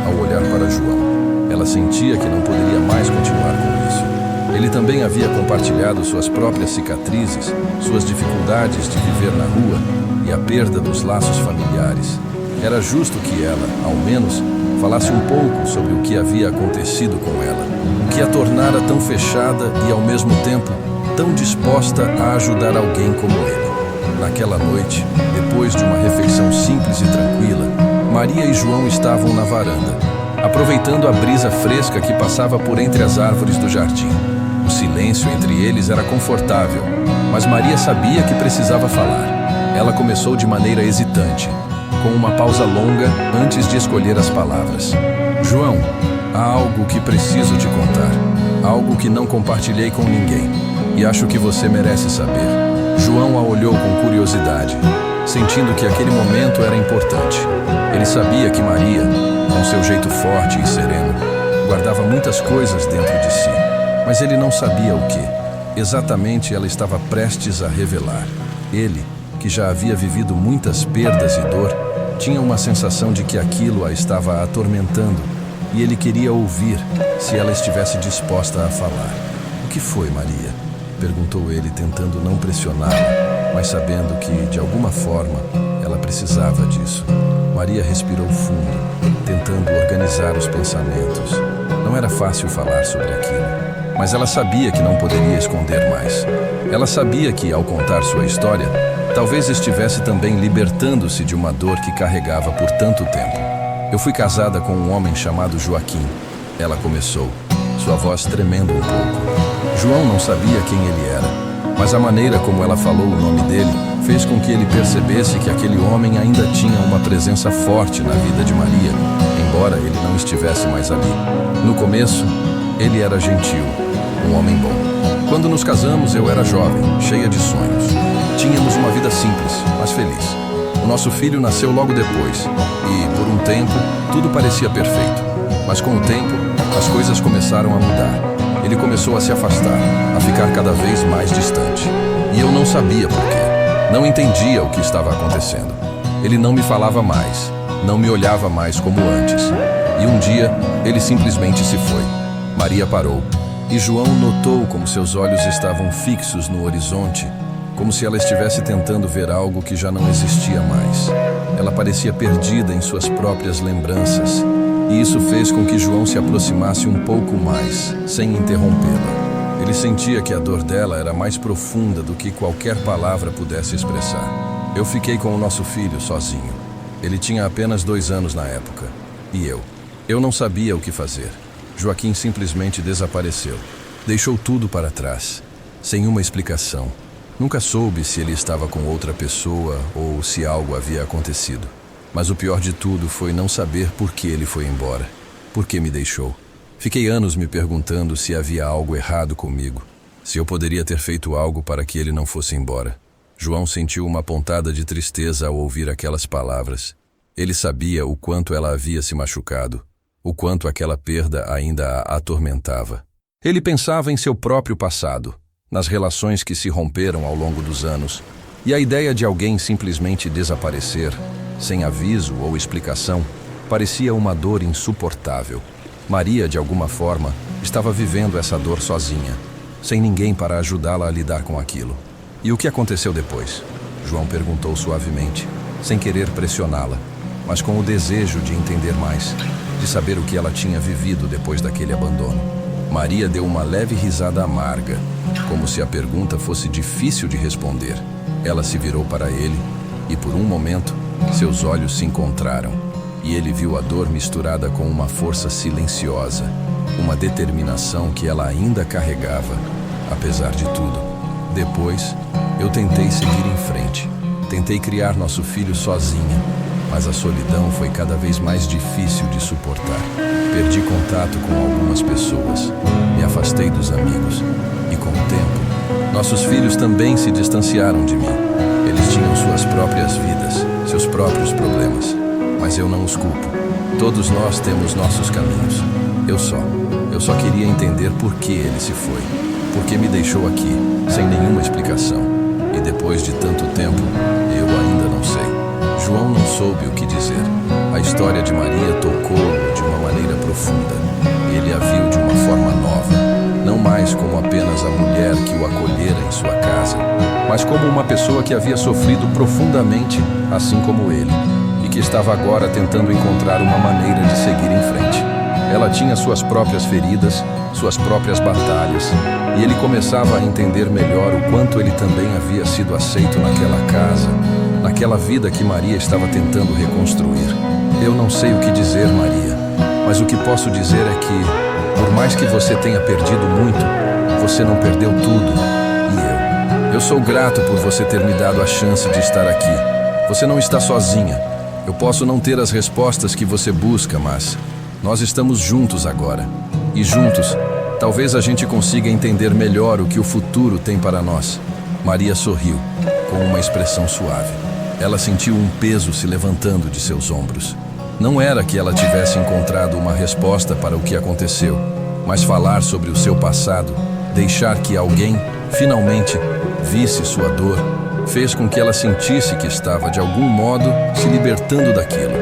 ao olhar para João, ela sentia que não poderia mais continuar com isso. Ele também havia compartilhado suas próprias cicatrizes, suas dificuldades de viver na rua e a perda dos laços familiares. Era justo que ela, ao menos, falasse um pouco sobre o que havia acontecido com ela, o que a tornara tão fechada e, ao mesmo tempo, tão disposta a ajudar alguém como ele. Naquela noite, depois de uma refeição simples e tranquila, Maria e João estavam na varanda, aproveitando a brisa fresca que passava por entre as árvores do jardim. O silêncio entre eles era confortável, mas Maria sabia que precisava falar. Ela começou de maneira hesitante, com uma pausa longa antes de escolher as palavras. João, há algo que preciso te contar, algo que não compartilhei com ninguém, e acho que você merece saber. João a olhou com curiosidade, sentindo que aquele momento era importante. Ele sabia que Maria, com seu jeito forte e sereno, guardava muitas coisas dentro de si, mas ele não sabia o que exatamente ela estava prestes a revelar. Ele, que já havia vivido muitas perdas e dor, tinha uma sensação de que aquilo a estava atormentando, e ele queria ouvir se ela estivesse disposta a falar. "O que foi, Maria?" perguntou ele, tentando não pressioná-la, mas sabendo que, de alguma forma, ela precisava disso. Maria respirou fundo, tentando organizar os pensamentos. Não era fácil falar sobre aquilo, mas ela sabia que não poderia esconder mais. Ela sabia que, ao contar sua história, talvez estivesse também libertando-se de uma dor que carregava por tanto tempo. "Eu fui casada com um homem chamado Joaquim", ela começou, sua voz tremendo um pouco. João não sabia quem ele era, mas a maneira como ela falou o nome dele fez com que ele percebesse que aquele homem ainda tinha uma presença forte na vida de Maria, embora ele não estivesse mais ali. No começo, ele era gentil, um homem bom. Quando nos casamos, eu era jovem, cheia de sonhos. Tínhamos uma vida simples, mas feliz. O nosso filho nasceu logo depois, e, por um tempo, tudo parecia perfeito. Mas com o tempo, as coisas começaram a mudar. Ele começou a se afastar, a ficar cada vez mais distante. E eu não sabia por quê. Não entendia o que estava acontecendo. Ele não me falava mais, não me olhava mais como antes. E um dia, ele simplesmente se foi. Maria parou. E João notou como seus olhos estavam fixos no horizonte, como se ela estivesse tentando ver algo que já não existia mais. Ela parecia perdida em suas próprias lembranças, e isso fez com que João se aproximasse um pouco mais, sem interrompê-la. Ele sentia que a dor dela era mais profunda do que qualquer palavra pudesse expressar. Eu fiquei com o nosso filho sozinho. Ele tinha apenas 2 anos na época. E eu não sabia o que fazer. Joaquim simplesmente desapareceu. Deixou tudo para trás, sem uma explicação. Nunca soube se ele estava com outra pessoa ou se algo havia acontecido. Mas o pior de tudo foi não saber por que ele foi embora. Por que me deixou? Fiquei anos me perguntando se havia algo errado comigo. Se eu poderia ter feito algo para que ele não fosse embora. João sentiu uma pontada de tristeza ao ouvir aquelas palavras. Ele sabia o quanto ela havia se machucado, o quanto aquela perda ainda a atormentava. Ele pensava em seu próprio passado, nas relações que se romperam ao longo dos anos, e a ideia de alguém simplesmente desaparecer, sem aviso ou explicação, parecia uma dor insuportável. Maria, de alguma forma, estava vivendo essa dor sozinha, sem ninguém para ajudá-la a lidar com aquilo. E o que aconteceu depois? João perguntou suavemente, sem querer pressioná-la, mas com o desejo de entender mais, de saber o que ela tinha vivido depois daquele abandono. Maria deu uma leve risada amarga, como se a pergunta fosse difícil de responder. Ela se virou para ele e, por um momento, seus olhos se encontraram, e ele viu a dor misturada com uma força silenciosa, uma determinação que ela ainda carregava, apesar de tudo. Depois, eu tentei seguir em frente. Tentei criar nosso filho sozinha, mas a solidão foi cada vez mais difícil de suportar. Perdi contato com algumas pessoas, me afastei dos amigos, e com o tempo, nossos filhos também se distanciaram de mim. Eles tinham suas próprias vidas, seus próprios problemas, mas eu não os culpo. Todos nós temos nossos caminhos. Eu só queria entender por que ele se foi, por que me deixou aqui, sem nenhuma explicação. E depois de tanto tempo, eu ainda não sei. João não soube o que dizer. A história de Maria tocou-o de uma maneira profunda. Ele a viu de uma forma nova, não mais como apenas a mulher que o acolhera em sua casa, mas como uma pessoa que havia sofrido profundamente, assim como ele, e que estava agora tentando encontrar uma maneira de seguir em frente. Ela tinha suas próprias feridas, suas próprias batalhas, e ele começava a entender melhor o quanto ele também havia sido aceito naquela casa, naquela vida que Maria estava tentando reconstruir. Eu não sei o que dizer, Maria, mas o que posso dizer é que, por mais que você tenha perdido muito, você não perdeu tudo. E eu sou grato por você ter me dado a chance de estar aqui. Você não está sozinha. Eu posso não ter as respostas que você busca, mas nós estamos juntos agora. E juntos, talvez a gente consiga entender melhor o que o futuro tem para nós. Maria sorriu, com uma expressão suave. Ela sentiu um peso se levantando de seus ombros. Não era que ela tivesse encontrado uma resposta para o que aconteceu, mas falar sobre o seu passado, deixar que alguém, finalmente, visse sua dor, fez com que ela sentisse que estava, de algum modo, se libertando daquilo.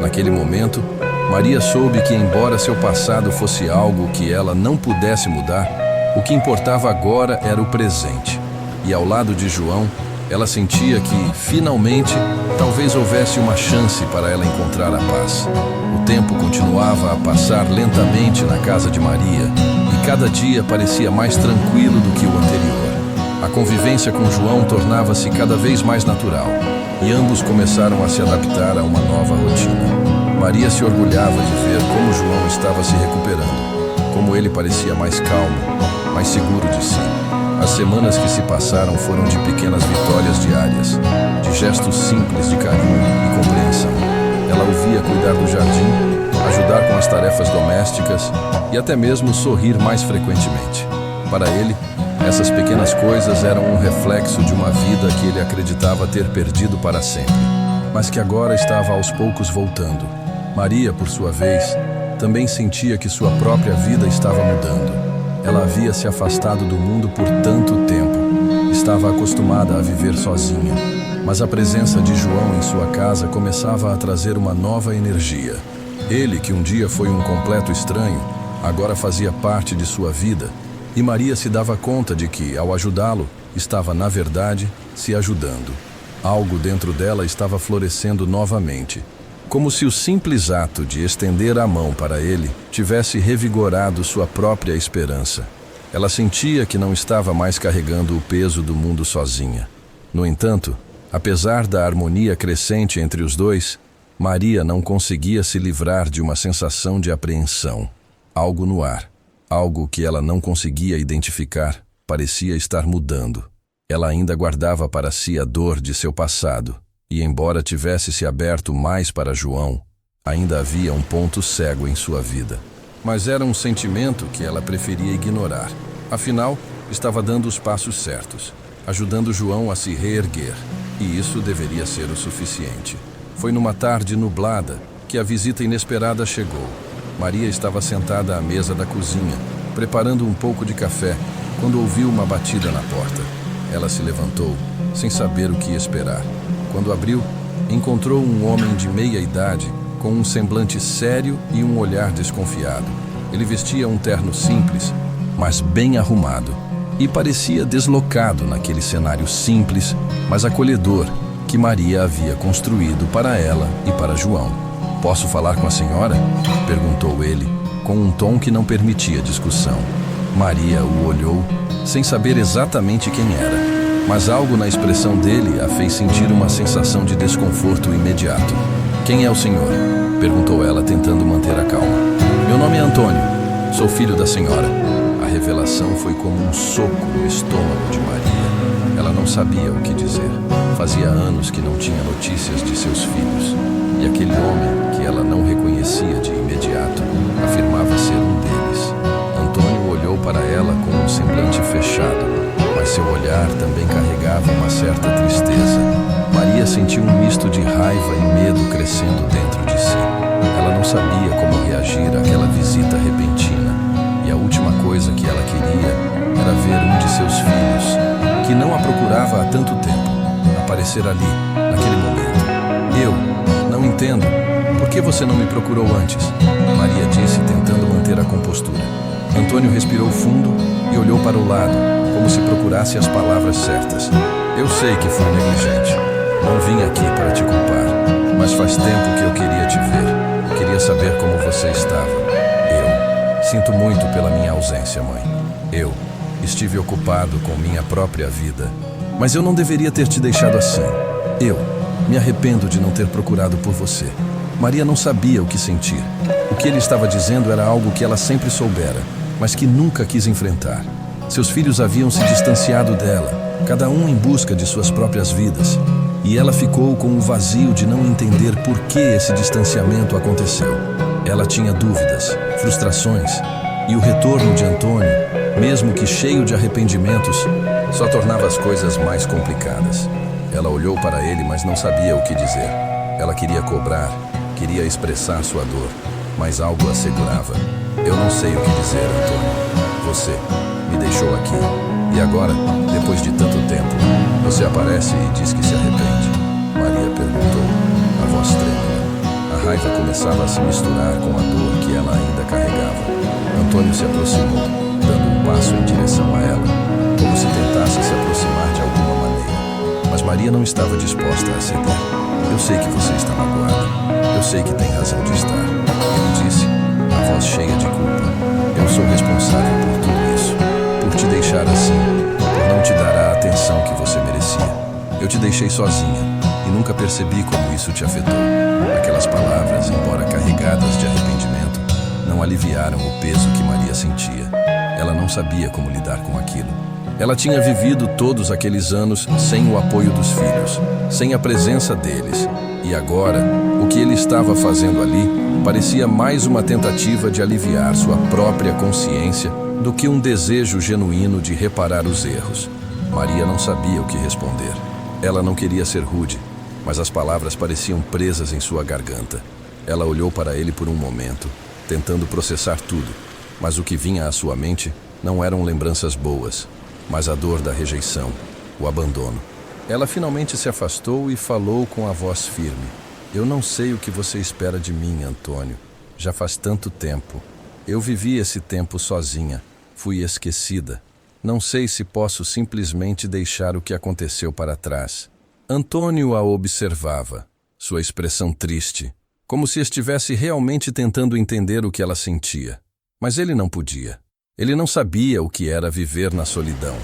Naquele momento, Maria soube que, embora seu passado fosse algo que ela não pudesse mudar, o que importava agora era o presente. E ao lado de João, ela sentia que, finalmente, talvez houvesse uma chance para ela encontrar a paz. O tempo continuava a passar lentamente na casa de Maria, e cada dia parecia mais tranquilo do que o anterior. A convivência com João tornava-se cada vez mais natural, e ambos começaram a se adaptar a uma nova rotina. Maria se orgulhava de ver como João estava se recuperando, como ele parecia mais calmo, mais seguro de si. As semanas que se passaram foram de pequenas vitórias diárias, de gestos simples de carinho e compreensão. Ela o via cuidar do jardim, ajudar com as tarefas domésticas e até mesmo sorrir mais frequentemente. Para ele, essas pequenas coisas eram um reflexo de uma vida que ele acreditava ter perdido para sempre, mas que agora estava aos poucos voltando. Maria, por sua vez, também sentia que sua própria vida estava mudando. Ela havia se afastado do mundo por tanto tempo. Estava acostumada a viver sozinha, mas a presença de João em sua casa começava a trazer uma nova energia. Ele, que um dia foi um completo estranho, agora fazia parte de sua vida, e Maria se dava conta de que, ao ajudá-lo, estava, na verdade, se ajudando. Algo dentro dela estava florescendo novamente, como se o simples ato de estender a mão para ele tivesse revigorado sua própria esperança. Ela sentia que não estava mais carregando o peso do mundo sozinha. No entanto, apesar da harmonia crescente entre os dois, Maria não conseguia se livrar de uma sensação de apreensão. Algo no ar, algo que ela não conseguia identificar, parecia estar mudando. Ela ainda guardava para si a dor de seu passado, e embora tivesse se aberto mais para João, ainda havia um ponto cego em sua vida. Mas era um sentimento que ela preferia ignorar. Afinal, estava dando os passos certos, ajudando João a se reerguer, e isso deveria ser o suficiente. Foi numa tarde nublada que a visita inesperada chegou. Maria estava sentada à mesa da cozinha, preparando um pouco de café, quando ouviu uma batida na porta. Ela se levantou, sem saber o que esperar. Quando abriu, encontrou um homem de meia idade, com um semblante sério e um olhar desconfiado. Ele vestia um terno simples, mas bem arrumado, e parecia deslocado naquele cenário simples, mas acolhedor, que Maria havia construído para ela e para João. "Posso falar com a senhora?" perguntou ele, com um tom que não permitia discussão. Maria o olhou, sem saber exatamente quem era, mas algo na expressão dele a fez sentir uma sensação de desconforto imediato. "Quem é o senhor?" perguntou ela, tentando manter a calma. "Meu nome é Antônio, sou filho da senhora." A revelação foi como um soco no estômago de Maria. Ela não sabia o que dizer. Fazia anos que não tinha notícias de seus filhos, e aquele homem, que ela não reconhecia de imediato, afirmava ser um deles. Antônio olhou para ela com um semblante fechado, mas seu olhar também carregava uma certa tristeza. Maria sentiu um misto de raiva e medo crescendo dentro de si. Ela não sabia como reagir àquela visita repentina, e a última coisa que ela queria era ver um de seus filhos, que não a procurava há tanto tempo, aparecer ali, naquele momento. "Eu não entendo. Por que você não me procurou antes?" Maria disse, tentando manter a compostura. Antônio respirou fundo e olhou para o lado, como se procurasse as palavras certas. "Eu sei que fui negligente. Não vim aqui para te culpar, mas faz tempo que eu queria te ver. Queria saber como você estava. Eu sinto muito pela minha ausência, mãe. Eu estive ocupado com minha própria vida, mas eu não deveria ter te deixado assim. Eu me arrependo de não ter procurado por você." Maria não sabia o que sentir. O que ele estava dizendo era algo que ela sempre soubera, mas que nunca quis enfrentar. Seus filhos haviam se distanciado dela, cada um em busca de suas próprias vidas, e ela ficou com o vazio de não entender por que esse distanciamento aconteceu. Ela tinha dúvidas, frustrações, e o retorno de Antônio, mesmo que cheio de arrependimentos, só tornava as coisas mais complicadas. Ela olhou para ele, mas não sabia o que dizer. Ela queria cobrar, queria expressar sua dor, mas algo a segurava. "Eu não sei o que dizer, Antônio. Você me deixou aqui, e agora, depois de tanto tempo, você aparece e diz que se arrepende?" Maria perguntou, a voz trêmula. A raiva começava a se misturar com a dor que ela ainda carregava. Antônio se aproximou, dando um passo em direção a ela, como se tentasse se aproximar de alguma maneira. Mas Maria não estava disposta a ceder. "Eu sei que você está magoada. Eu sei que tem razão de estar." Ele disse, a voz cheia de culpa. "Eu sou responsável por tudo isso, por te deixar assim, por não te dar a atenção que você merecia. Eu te deixei sozinha e nunca percebi como isso te afetou." Aquelas palavras, embora carregadas de arrependimento, não aliviaram o peso que Maria sentia. Ela não sabia como lidar com aquilo. Ela tinha vivido todos aqueles anos sem o apoio dos filhos, sem a presença deles, e agora, o que ele estava fazendo ali parecia mais uma tentativa de aliviar sua própria consciência do que um desejo genuíno de reparar os erros. Maria não sabia o que responder. Ela não queria ser rude, mas as palavras pareciam presas em sua garganta. Ela olhou para ele por um momento, tentando processar tudo, mas o que vinha à sua mente Não eram lembranças boas, mas a dor da rejeição, o abandono. Ela finalmente se afastou e falou com a voz firme. Eu não sei o que você espera de mim, Antônio. Já faz tanto tempo. Eu vivi esse tempo sozinha. Fui esquecida. Não sei se posso simplesmente deixar o que aconteceu para trás. Antônio a observava, sua expressão triste, como se estivesse realmente tentando entender o que ela sentia. Mas ele não podia. Ele não sabia o que era viver na solidão.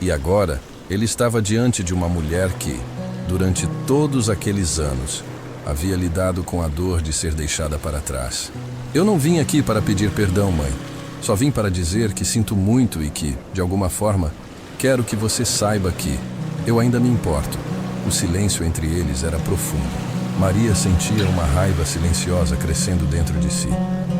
E agora, ele estava diante de uma mulher que, durante todos aqueles anos, havia lidado com a dor de ser deixada para trás. Eu não vim aqui para pedir perdão, mãe. Só vim para dizer que sinto muito e que, de alguma forma, quero que você saiba que eu ainda me importo. O silêncio entre eles era profundo. Maria sentia uma raiva silenciosa crescendo dentro de si,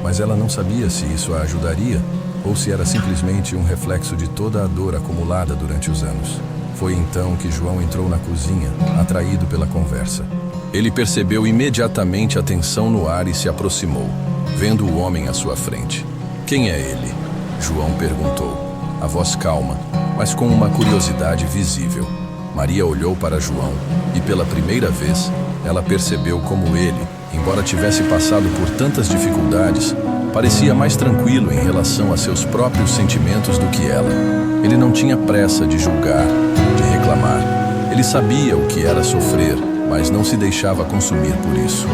mas ela não sabia se isso a ajudaria ou se era simplesmente um reflexo de toda a dor acumulada durante os anos. Foi então que João entrou na cozinha, atraído pela conversa. Ele percebeu imediatamente a tensão no ar e se aproximou, vendo o homem à sua frente. Quem é ele? João perguntou, a voz calma, mas com uma curiosidade visível. Maria olhou para João e, pela primeira vez, ela percebeu como ele, embora tivesse passado por tantas dificuldades, parecia mais tranquilo em relação a seus próprios sentimentos do que ela. Ele não tinha pressa de julgar, de reclamar. Ele sabia o que era sofrer, mas não se deixava consumir por isso.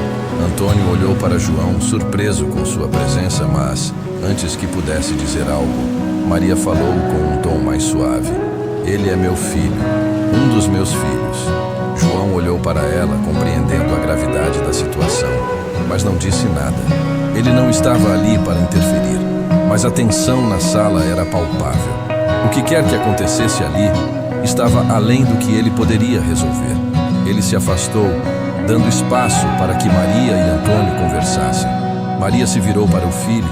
Antônio olhou para João, surpreso com sua presença, mas, antes que pudesse dizer algo, Maria falou com um tom mais suave. Ele é meu filho, um dos meus filhos. João olhou para ela, compreendendo a gravidade da situação, mas não disse nada. Ele não estava ali para interferir, mas a tensão na sala era palpável. O que quer que acontecesse ali estava além do que ele poderia resolver. Ele se afastou, dando espaço para que Maria e Antônio conversassem. Maria se virou para o filho,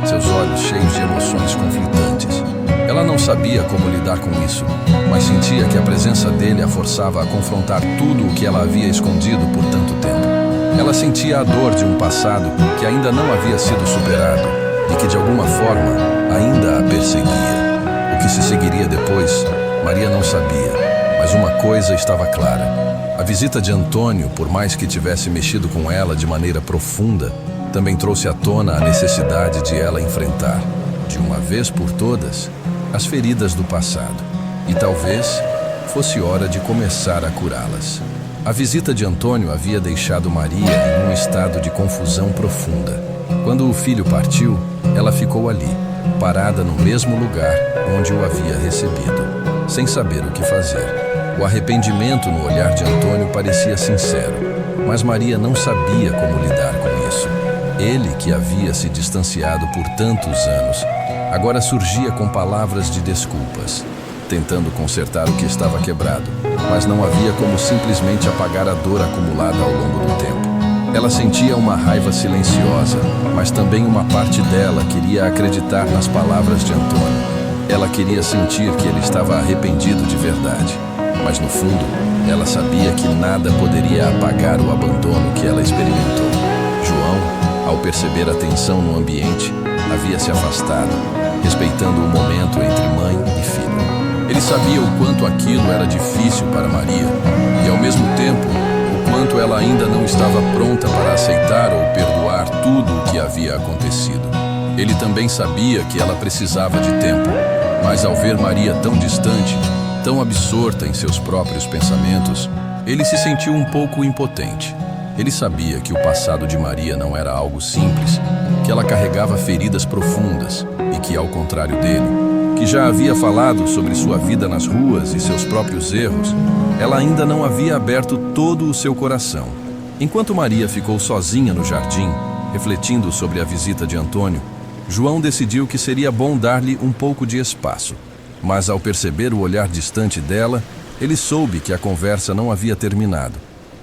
seus olhos cheios de emoções conflitantes. Ela não sabia como lidar com isso, mas sentia que a presença dele a forçava a confrontar tudo o que ela havia escondido por tanto tempo. Ela sentia a dor de um passado que ainda não havia sido superado e que, de alguma forma, ainda a perseguia. O que se seguiria depois, Maria não sabia, mas uma coisa estava clara. A visita de Antônio, por mais que tivesse mexido com ela de maneira profunda, também trouxe à tona a necessidade de ela enfrentar, de uma vez por todas, as feridas do passado. E talvez fosse hora de começar a curá-las. A visita de Antônio havia deixado Maria em um estado de confusão profunda. Quando o filho partiu, ela ficou ali, parada no mesmo lugar onde o havia recebido, sem saber o que fazer. O arrependimento no olhar de Antônio parecia sincero, mas Maria não sabia como lidar com isso. Ele, que havia se distanciado por tantos anos, agora surgia com palavras de desculpas, tentando consertar o que estava quebrado, mas não havia como simplesmente apagar a dor acumulada ao longo do tempo. Ela sentia uma raiva silenciosa, mas também uma parte dela queria acreditar nas palavras de Antônio. Ela queria sentir que ele estava arrependido de verdade, mas no fundo, ela sabia que nada poderia apagar o abandono que ela experimentou. João, ao perceber a tensão no ambiente, havia se afastado, respeitando o momento entre mãe e filho. Ele sabia o quanto aquilo era difícil para Maria e, ao mesmo tempo, o quanto ela ainda não estava pronta para aceitar ou perdoar tudo o que havia acontecido. Ele também sabia que ela precisava de tempo, mas ao ver Maria tão distante, tão absorta em seus próprios pensamentos, ele se sentiu um pouco impotente. Ele sabia que o passado de Maria não era algo simples, que ela carregava feridas profundas e que, ao contrário dele, que já havia falado sobre sua vida nas ruas e seus próprios erros, ela ainda não havia aberto todo o seu coração. Enquanto Maria ficou sozinha no jardim, refletindo sobre a visita de Antônio, João decidiu que seria bom dar-lhe um pouco de espaço. Mas ao perceber o olhar distante dela, ele soube que a conversa não havia terminado.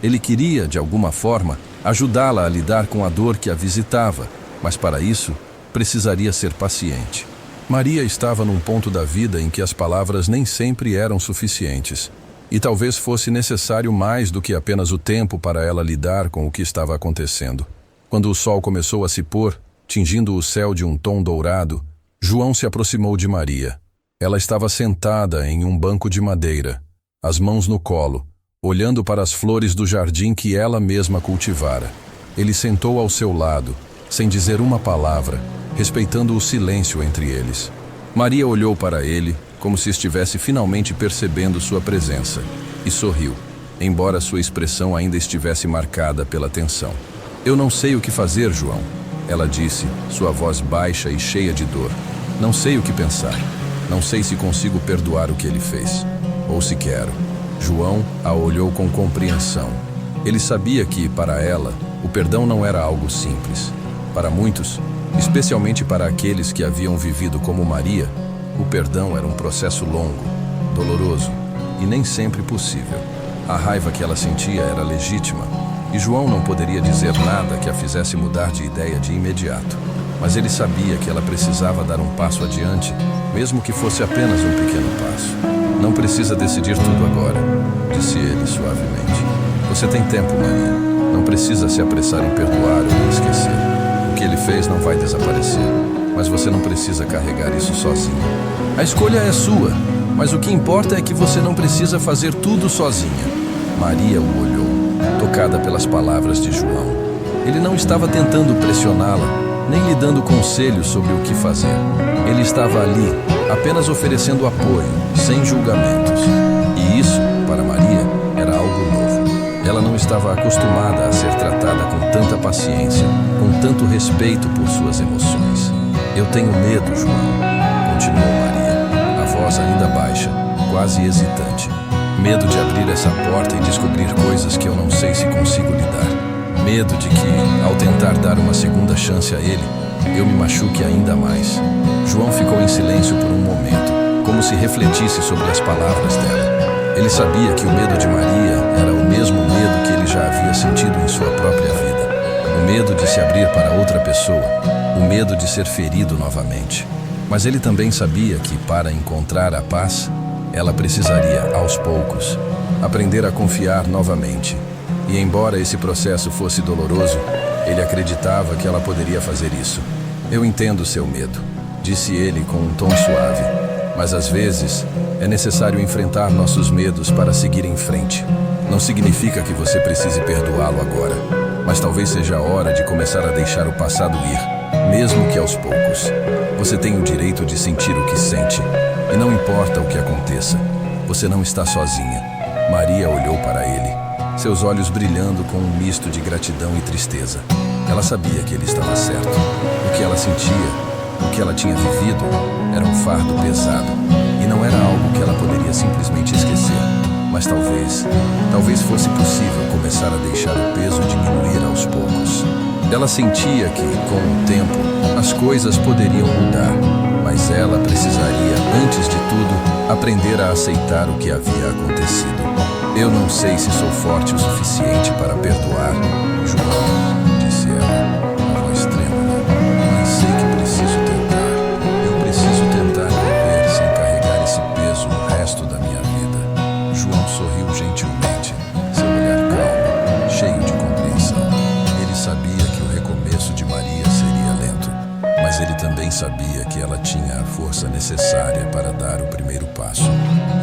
Ele queria, de alguma forma, ajudá-la a lidar com a dor que a visitava, mas para isso, precisaria ser paciente. Maria estava num ponto da vida em que as palavras nem sempre eram suficientes, e talvez fosse necessário mais do que apenas o tempo para ela lidar com o que estava acontecendo. Quando o sol começou a se pôr, tingindo o céu de um tom dourado, João se aproximou de Maria. Ela estava sentada em um banco de madeira, as mãos no colo, olhando para as flores do jardim que ela mesma cultivara. Ele sentou ao seu lado, sem dizer uma palavra, respeitando o silêncio entre eles. Maria olhou para ele, como se estivesse finalmente percebendo sua presença, e sorriu, embora sua expressão ainda estivesse marcada pela tensão. Eu não sei o que fazer, João, ela disse, sua voz baixa e cheia de dor. Não sei o que pensar. Não sei se consigo perdoar o que ele fez, ou se quero. João a olhou com compreensão. Ele sabia que, para ela, o perdão não era algo simples. Para muitos, especialmente para aqueles que haviam vivido como Maria, o perdão era um processo longo, doloroso e nem sempre possível. A raiva que ela sentia era legítima, e João não poderia dizer nada que a fizesse mudar de ideia de imediato. Mas ele sabia que ela precisava dar um passo adiante, mesmo que fosse apenas um pequeno passo. Não precisa decidir tudo agora, disse ele suavemente. Você tem tempo, Maria. Não precisa se apressar em perdoar ou em esquecer. O que ele fez não vai desaparecer, mas você não precisa carregar isso sozinha. A escolha é sua, mas o que importa é que você não precisa fazer tudo sozinha. Maria o olhou, tocada pelas palavras de João. Ele não estava tentando pressioná-la, nem lhe dando conselhos sobre o que fazer. Ele estava ali, apenas oferecendo apoio, sem julgamentos. E isso, para Maria, era algo novo. Ela não estava acostumada a ser tratada com tanta paciência, com tanto respeito por suas emoções. Eu tenho medo, João, continuou Maria, a voz ainda baixa, quase hesitante. Medo de abrir essa porta e descobrir coisas que eu não sei se consigo lidar. Medo de que, ao tentar dar uma segunda chance a ele, eu me machuque ainda mais. João ficou em silêncio por um momento, como se refletisse sobre as palavras dela. Ele sabia que o medo de Maria era o mesmo medo que ele já havia sentido em sua própria vida. O medo de se abrir para outra pessoa, o medo de ser ferido novamente. Mas ele também sabia que, para encontrar a paz, ela precisaria, aos poucos, aprender a confiar novamente. E embora esse processo fosse doloroso, ele acreditava que ela poderia fazer isso. Eu entendo seu medo, disse ele com um tom suave, mas às vezes é necessário enfrentar nossos medos para seguir em frente. Não significa que você precise perdoá-lo agora, mas talvez seja a hora de começar a deixar o passado ir, mesmo que aos poucos. Você tem o direito de sentir o que sente, e não importa o que aconteça, você não está sozinha. Maria olhou para ele, seus olhos brilhando com um misto de gratidão e tristeza. Ela sabia que ele estava certo. O que ela sentia, o que ela tinha vivido, era um fardo pesado. E não era algo que ela poderia simplesmente esquecer. Mas talvez fosse possível começar a deixar o peso diminuir aos poucos. Ela sentia que, com o tempo, as coisas poderiam mudar. Mas ela precisaria, antes de tudo, aprender a aceitar o que havia acontecido. Eu não sei se sou forte o suficiente para perdoar, João, disse ela, a voz trêmula. Mas sei que preciso tentar. Eu preciso tentar viver sem carregar esse peso o resto da minha vida. João sorriu gentilmente, seu olhar calmo, cheio de compreensão. Ele sabia que o recomeço de Maria seria lento, mas ele também sabia que ela tinha a força necessária para dar o primeiro passo.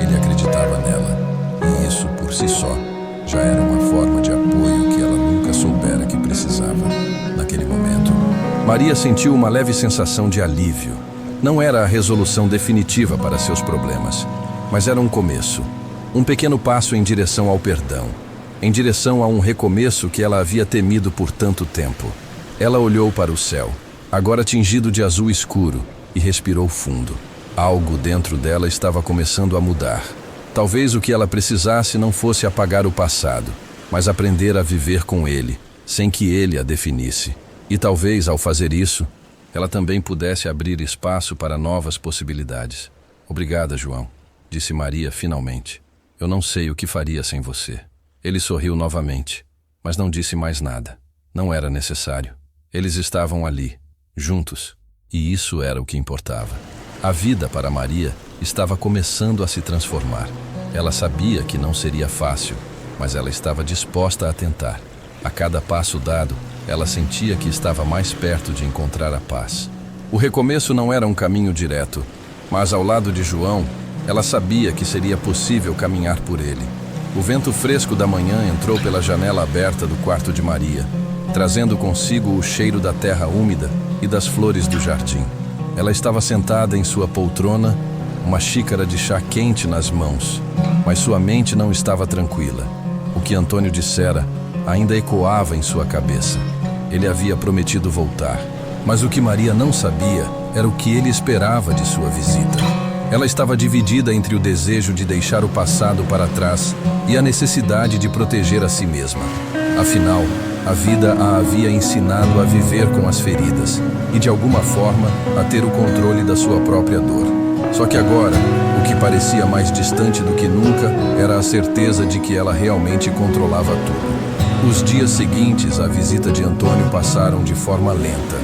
Ele acreditava nela. E isso, por si só, já era uma forma de apoio que ela nunca soubera que precisava. Naquele momento, Maria sentiu uma leve sensação de alívio. Não era a resolução definitiva para seus problemas, mas era um começo. Um pequeno passo em direção ao perdão, em direção a um recomeço que ela havia temido por tanto tempo. Ela olhou para o céu, agora tingido de azul escuro, e respirou fundo. Algo dentro dela estava começando a mudar. Talvez o que ela precisasse não fosse apagar o passado, mas aprender a viver com ele, sem que ele a definisse. E talvez, ao fazer isso, ela também pudesse abrir espaço para novas possibilidades. Obrigada, João, disse Maria finalmente. Eu não sei o que faria sem você. Ele sorriu novamente, mas não disse mais nada. Não era necessário. Eles estavam ali, juntos, e isso era o que importava. A vida para Maria estava começando a se transformar. Ela sabia que não seria fácil, mas ela estava disposta a tentar. A cada passo dado, ela sentia que estava mais perto de encontrar a paz. O recomeço não era um caminho direto, mas ao lado de João, ela sabia que seria possível caminhar por ele. O vento fresco da manhã entrou pela janela aberta do quarto de Maria, trazendo consigo o cheiro da terra úmida e das flores do jardim. Ela estava sentada em sua poltrona, uma xícara de chá quente nas mãos, mas sua mente não estava tranquila. O que Antônio dissera ainda ecoava em sua cabeça. Ele havia prometido voltar, mas o que Maria não sabia era o que ele esperava de sua visita. Ela estava dividida entre o desejo de deixar o passado para trás e a necessidade de proteger a si mesma. Afinal, a vida a havia ensinado a viver com as feridas e, de alguma forma, a ter o controle da sua própria dor. Só que agora, o que parecia mais distante do que nunca era a certeza de que ela realmente controlava tudo. Os dias seguintes à visita de Antônio passaram de forma lenta,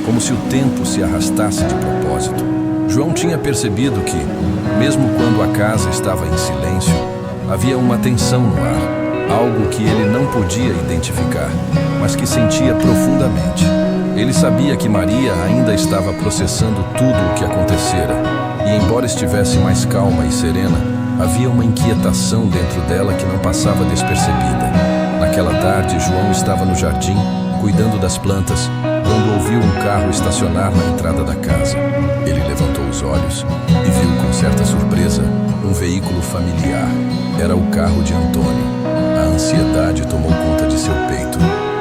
como se o tempo se arrastasse de propósito. João tinha percebido que, mesmo quando a casa estava em silêncio, havia uma tensão no ar, algo que ele não podia identificar, mas que sentia profundamente. Ele sabia que Maria ainda estava processando tudo o que acontecera, e embora estivesse mais calma e serena, havia uma inquietação dentro dela que não passava despercebida. Naquela tarde, João estava no jardim, cuidando das plantas, quando ouviu um carro estacionar na entrada da casa. Ele levantou os olhos e viu com certa surpresa um veículo familiar. Era o carro de Antônio. A ansiedade tomou conta de seu peito,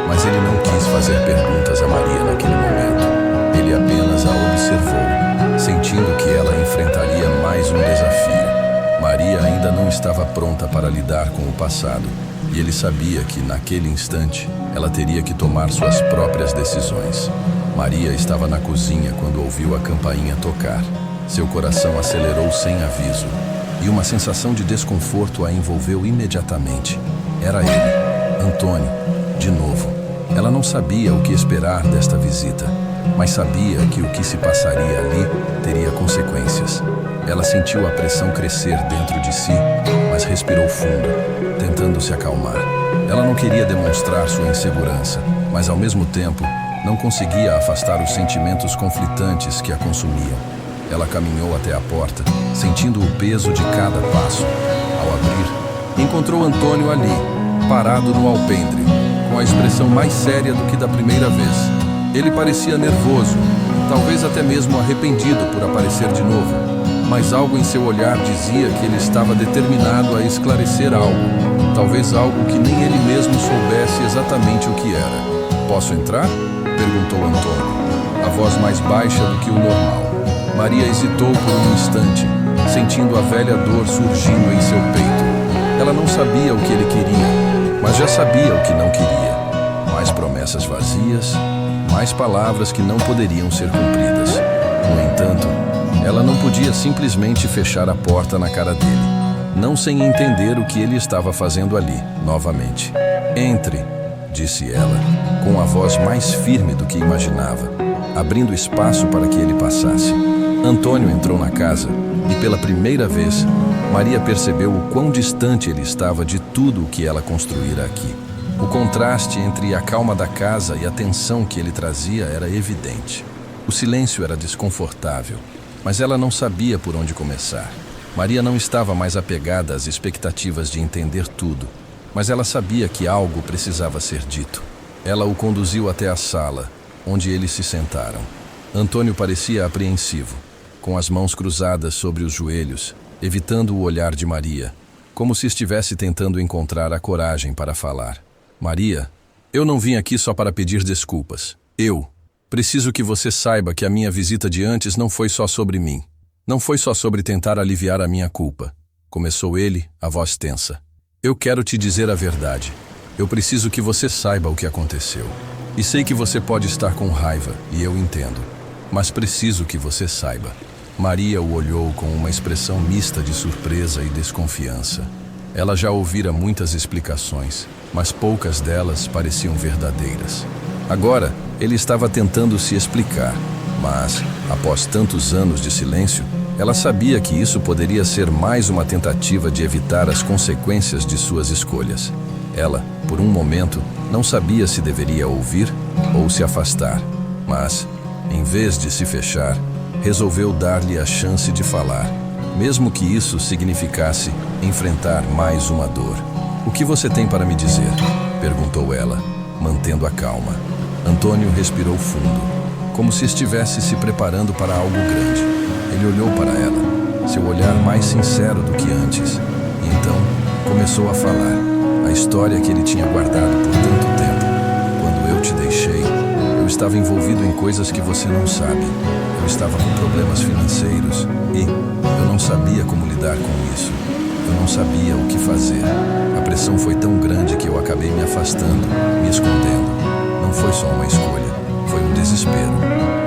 mas ele não quis fazer perguntas a Maria naquele momento. Ele apenas a observou, sentindo que ela enfrentaria mais um desafio. Maria ainda não estava pronta para lidar com o passado, e ele sabia que, naquele instante, ela teria que tomar suas próprias decisões. Maria estava na cozinha quando ouviu a campainha tocar. Seu coração acelerou sem aviso, e uma sensação de desconforto a envolveu imediatamente. Era ele, Antônio, de novo. Ela não sabia o que esperar desta visita, mas sabia que o que se passaria ali teria consequências. Ela sentiu a pressão crescer dentro de si, mas respirou fundo, tentando se acalmar. Ela não queria demonstrar sua insegurança, mas ao mesmo tempo não conseguia afastar os sentimentos conflitantes que a consumiam. Ela caminhou até a porta, sentindo o peso de cada passo. Ao abrir, encontrou Antônio ali, parado no alpendre, com a expressão mais séria do que da primeira vez. Ele parecia nervoso, talvez até mesmo arrependido por aparecer de novo, mas algo em seu olhar dizia que ele estava determinado a esclarecer algo, talvez algo que nem ele mesmo soubesse exatamente o que era. "Posso entrar?" perguntou Antônio, a voz mais baixa do que o normal. Maria hesitou por um instante, sentindo a velha dor surgindo em seu peito. Ela não sabia o que ele queria, mas já sabia o que não queria. Mais promessas vazias, mais palavras que não poderiam ser cumpridas. No entanto, ela não podia simplesmente fechar a porta na cara dele, não sem entender o que ele estava fazendo ali, novamente. "Entre", disse ela, com a voz mais firme do que imaginava, abrindo espaço para que ele passasse. Antônio entrou na casa e, pela primeira vez, Maria percebeu o quão distante ele estava de tudo o que ela construíra aqui. O contraste entre a calma da casa e a tensão que ele trazia era evidente. O silêncio era desconfortável, mas ela não sabia por onde começar. Maria não estava mais apegada às expectativas de entender tudo, mas ela sabia que algo precisava ser dito. Ela o conduziu até a sala, onde eles se sentaram. Antônio parecia apreensivo, com as mãos cruzadas sobre os joelhos, evitando o olhar de Maria, como se estivesse tentando encontrar a coragem para falar. "Maria, eu não vim aqui só para pedir desculpas. Eu preciso que você saiba que a minha visita de antes não foi só sobre mim. Não foi só sobre tentar aliviar a minha culpa", começou ele, a voz tensa. "Eu quero te dizer a verdade. Eu preciso que você saiba o que aconteceu. E sei que você pode estar com raiva, e eu entendo. Mas preciso que você saiba." Maria o olhou com uma expressão mista de surpresa e desconfiança. Ela já ouvira muitas explicações, mas poucas delas pareciam verdadeiras. Agora, ele estava tentando se explicar, mas, após tantos anos de silêncio, ela sabia que isso poderia ser mais uma tentativa de evitar as consequências de suas escolhas. Ela, por um momento, não sabia se deveria ouvir ou se afastar, mas, Em vez de se fechar, resolveu dar-lhe a chance de falar, mesmo que isso significasse enfrentar mais uma dor. "O que você tem para me dizer?", perguntou ela, mantendo a calma. Antônio respirou fundo, como se estivesse se preparando para algo grande. Ele olhou para ela, seu olhar mais sincero do que antes, e então começou a falar a história que ele tinha guardado por tanto tempo. "Quando eu te deixei, eu estava envolvido em coisas que você não sabe. Eu estava com problemas financeiros e eu não sabia como lidar com isso. Eu não sabia o que fazer. A pressão foi tão grande que eu acabei me afastando, me escondendo. Não foi só uma escolha, foi um desespero.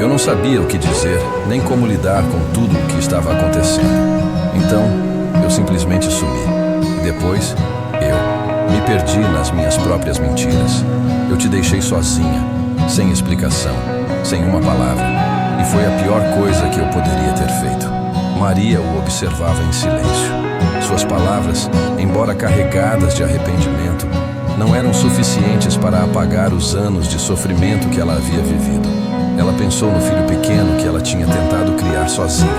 Eu não sabia o que dizer, nem como lidar com tudo o que estava acontecendo. Então, eu simplesmente sumi. E depois, eu me perdi nas minhas próprias mentiras. Eu te deixei sozinha, sem explicação, sem uma palavra. E foi a pior coisa que eu poderia ter feito." Maria o observava em silêncio. Suas palavras, embora carregadas de arrependimento, não eram suficientes para apagar os anos de sofrimento que ela havia vivido. Ela pensou no filho pequeno que ela tinha tentado criar sozinha,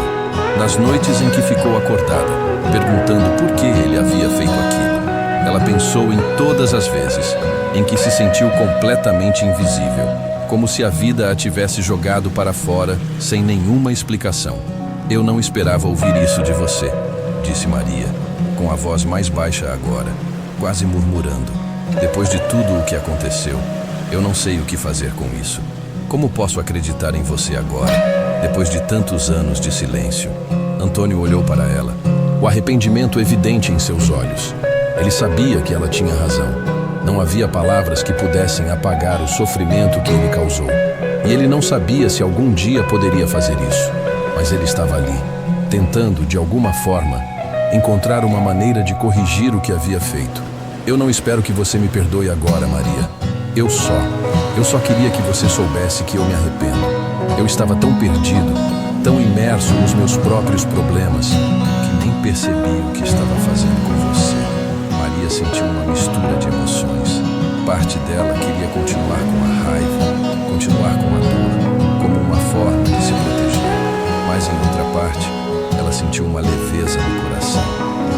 nas noites em que ficou acordada, perguntando por que ele havia feito aquilo. Ela pensou em todas as vezes em que se sentiu completamente invisível, como se a vida a tivesse jogado para fora sem nenhuma explicação. "Eu não esperava ouvir isso de você", disse Maria, com a voz mais baixa agora, quase murmurando. "Depois de tudo o que aconteceu, eu não sei o que fazer com isso. Como posso acreditar em você agora, depois de tantos anos de silêncio?" Antônio olhou para ela, o arrependimento evidente em seus olhos. Ele sabia que ela tinha razão. Não havia palavras que pudessem apagar o sofrimento que ele causou. E ele não sabia se algum dia poderia fazer isso. Mas ele estava ali, tentando, de alguma forma, encontrar uma maneira de corrigir o que havia feito. "Eu não espero que você me perdoe agora, Maria. Eu só queria que você soubesse que eu me arrependo. Eu estava tão perdido, tão imerso nos meus próprios problemas, que nem percebi o que estava fazendo com você." Maria sentiu uma mistura de emoções. Parte dela queria continuar com a raiva, continuar com a dor, como uma forma de se proteger. Mas em outra parte, ela sentiu uma leveza no coração.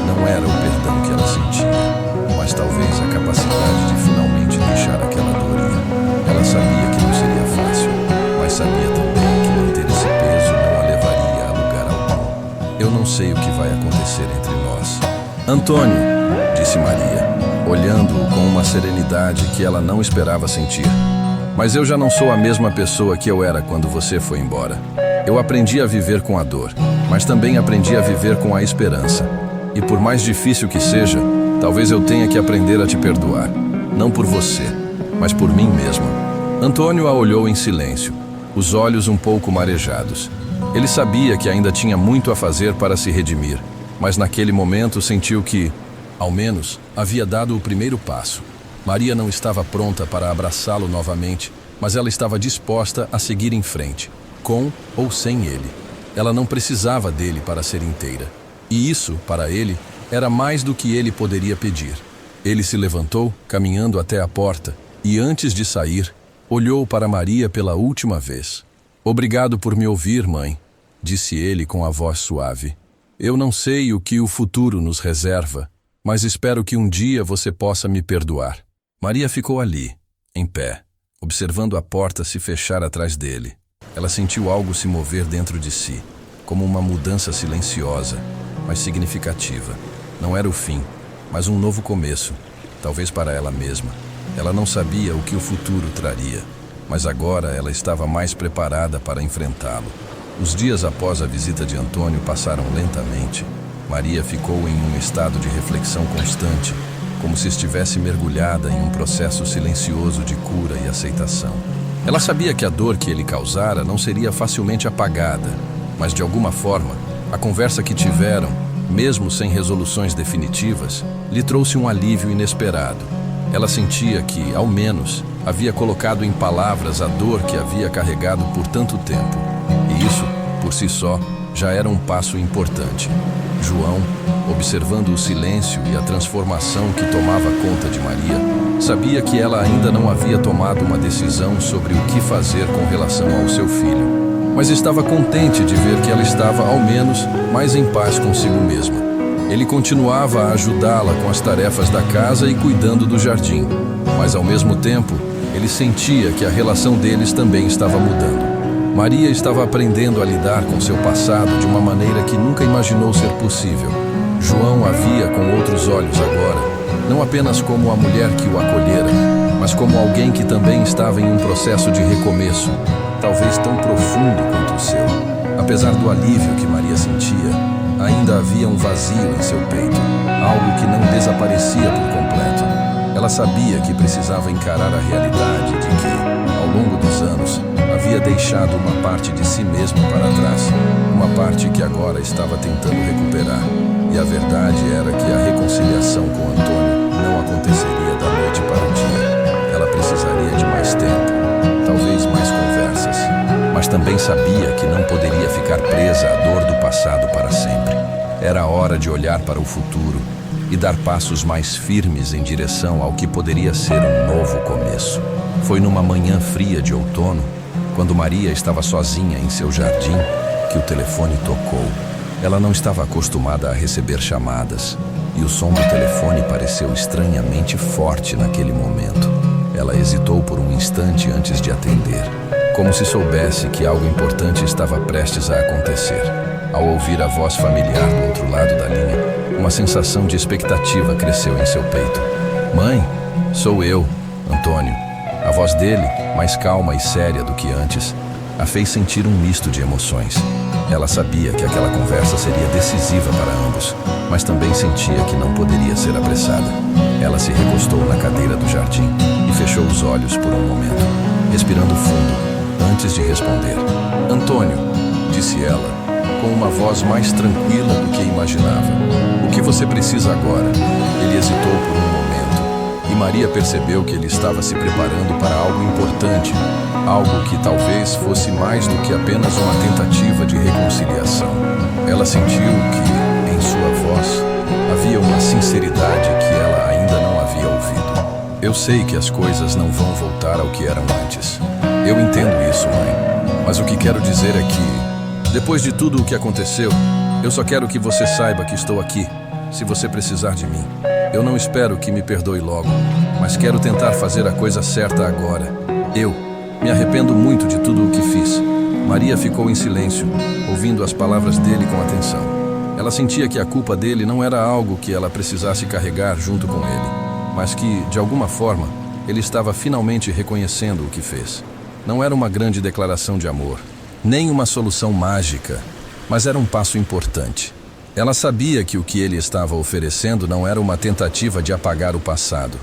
Não era o perdão que ela sentia, mas talvez a capacidade de finalmente deixar aquela dor ir. Ela sabia que não seria fácil, mas sabia também que manter esse peso não a levaria a lugar algum. "Eu não sei o que vai acontecer entre nós." "Antônio", disse Maria, olhando-o com uma serenidade que ela não esperava sentir. "Mas eu já não sou a mesma pessoa que eu era quando você foi embora. Eu aprendi a viver com a dor, mas também aprendi a viver com a esperança. E por mais difícil que seja, talvez eu tenha que aprender a te perdoar. Não por você, mas por mim mesma." Antônio a olhou em silêncio, os olhos um pouco marejados. Ele sabia que ainda tinha muito a fazer para se redimir, mas naquele momento sentiu que, ao menos, havia dado o primeiro passo. Maria não estava pronta para abraçá-lo novamente, mas ela estava disposta a seguir em frente, com ou sem ele. Ela não precisava dele para ser inteira. E isso, para ele, era mais do que ele poderia pedir. Ele se levantou, caminhando até a porta, e antes de sair, olhou para Maria pela última vez. "Obrigado por me ouvir, mãe", disse ele com a voz suave. "Eu não sei o que o futuro nos reserva, mas espero que um dia você possa me perdoar." Maria ficou ali, em pé, observando a porta se fechar atrás dele. Ela sentiu algo se mover dentro de si, como uma mudança silenciosa, mas significativa. Não era o fim, mas um novo começo, talvez para ela mesma. Ela não sabia o que o futuro traria, mas agora ela estava mais preparada para enfrentá-lo. Os dias após a visita de Antônio passaram lentamente. Maria ficou em um estado de reflexão constante, como se estivesse mergulhada em um processo silencioso de cura e aceitação. Ela sabia que a dor que ele causara não seria facilmente apagada, mas de alguma forma, a conversa que tiveram, mesmo sem resoluções definitivas, lhe trouxe um alívio inesperado. Ela sentia que, ao menos, havia colocado em palavras a dor que havia carregado por tanto tempo. E isso, por si só, já era um passo importante. João, Observando o silêncio e a transformação que tomava conta de Maria, sabia que ela ainda não havia tomado uma decisão sobre o que fazer com relação ao seu filho. Mas estava contente de ver que ela estava, ao menos, mais em paz consigo mesma. Ele continuava a ajudá-la com as tarefas da casa e cuidando do jardim, mas ao mesmo tempo, ele sentia que a relação deles também estava mudando. Maria estava aprendendo a lidar com seu passado de uma maneira que nunca imaginou ser possível. João a via com outros olhos agora, não apenas como a mulher que o acolhera, mas como alguém que também estava em um processo de recomeço, talvez tão profundo quanto o seu. Apesar do alívio que Maria sentia, ainda havia um vazio em seu peito, algo que não desaparecia por completo. Ela sabia que precisava encarar a realidade de que, ao longo dos anos, havia deixado uma parte de si mesma para trás, uma parte que agora estava tentando recuperar. E a verdade era que a reconciliação com Antônio não aconteceria da noite para o dia. Ela precisaria de mais tempo, talvez mais conversas, mas também sabia que não poderia ficar presa à dor do passado para sempre. Era hora de olhar para o futuro e dar passos mais firmes em direção ao que poderia ser um novo começo. Foi numa manhã fria de outono, quando Maria estava sozinha em seu jardim, que o telefone tocou. Ela não estava acostumada a receber chamadas, e o som do telefone pareceu estranhamente forte naquele momento. Ela hesitou por um instante antes de atender, como se soubesse que algo importante estava prestes a acontecer. Ao ouvir a voz familiar do outro lado da linha, uma sensação de expectativa cresceu em seu peito. "Mãe, sou eu, Antônio." A voz dele, mais calma e séria do que antes, a fez sentir um misto de emoções. Ela sabia que aquela conversa seria decisiva para ambos, mas também sentia que não poderia ser apressada. Ela se recostou na cadeira do jardim e fechou os olhos por um momento, respirando fundo, antes de responder. "Antônio", disse ela, com uma voz mais tranquila do que imaginava. "O que você precisa agora?" Ele hesitou por um momento, e Maria percebeu que ele estava se preparando para algo importante, algo que talvez fosse mais do que apenas uma tentativa de reconciliação. Ela sentiu que, em sua voz, havia uma sinceridade que ela ainda não havia ouvido. "Eu sei que as coisas não vão voltar ao que eram antes. Eu entendo isso, mãe. Mas o que quero dizer é que, depois de tudo o que aconteceu, eu só quero que você saiba que estou aqui, se você precisar de mim. Eu não espero que me perdoe logo, mas quero tentar fazer a coisa certa agora. Eu me arrependo muito de tudo o que fiz." Maria ficou em silêncio, ouvindo as palavras dele com atenção. Ela sentia que a culpa dele não era algo que ela precisasse carregar junto com ele, mas que, de alguma forma, ele estava finalmente reconhecendo o que fez. Não era uma grande declaração de amor, nem uma solução mágica, mas era um passo importante. Ela sabia que o que ele estava oferecendo não era uma tentativa de apagar o passado,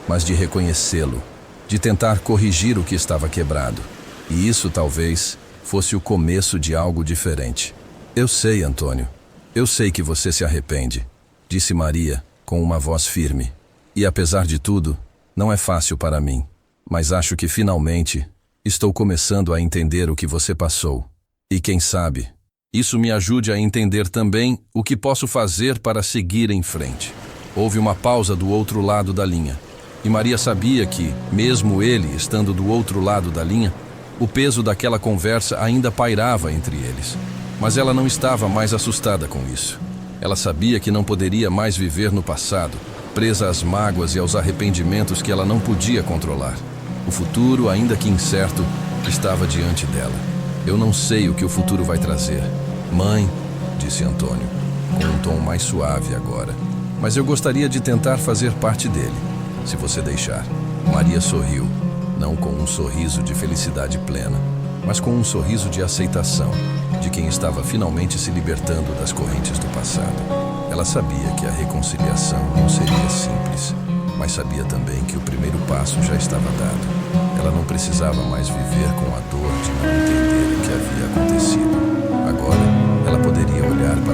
mas de reconhecê-lo, de tentar corrigir o que estava quebrado. E isso, talvez, fosse o começo de algo diferente. "Eu sei, Antônio. Eu sei que você se arrepende", disse Maria, com uma voz firme. "E apesar de tudo, não é fácil para mim. Mas acho que finalmente estou começando a entender o que você passou. E quem sabe, isso me ajude a entender também o que posso fazer para seguir em frente." Houve uma pausa do outro lado da linha. E Maria sabia que, mesmo ele estando do outro lado da linha, o peso daquela conversa ainda pairava entre eles. Mas ela não estava mais assustada com isso. Ela sabia que não poderia mais viver no passado, presa às mágoas e aos arrependimentos que ela não podia controlar. O futuro, ainda que incerto, estava diante dela. "Eu não sei o que o futuro vai trazer, mãe", disse Antônio, com um tom mais suave agora. "Mas eu gostaria de tentar fazer parte dele, se você deixar." Maria sorriu, não com um sorriso de felicidade plena, mas com um sorriso de aceitação, de quem estava finalmente se libertando das correntes do passado. Ela sabia que a reconciliação não seria simples, mas sabia também que o primeiro passo já estava dado. Ela não precisava mais viver com a dor de não entender o que havia acontecido. Agora, ela poderia olhar para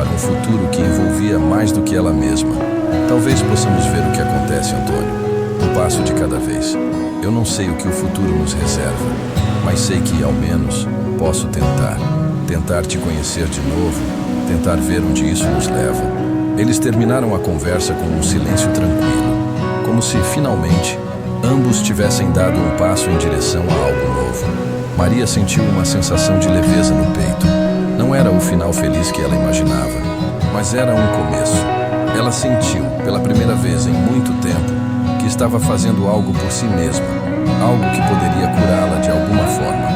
um futuro que envolvia mais do que ela mesma. "Talvez possamos ver o que acontece, Antônio. Um passo de cada vez. Eu não sei o que o futuro nos reserva, mas sei que, ao menos, posso tentar. tentar te conhecer de novo, tentar ver onde isso nos leva. Eles terminaram a conversa com um silêncio tranquilo, como se, finalmente, ambos tivessem dado um passo em direção a algo novo. Maria sentiu uma sensação de leveza no peito. Não era o final feliz que ela imaginava, mas era um começo. Ela sentiu, pela primeira vez em muito tempo, que estava fazendo algo por si mesma, algo que poderia curá-la de alguma forma.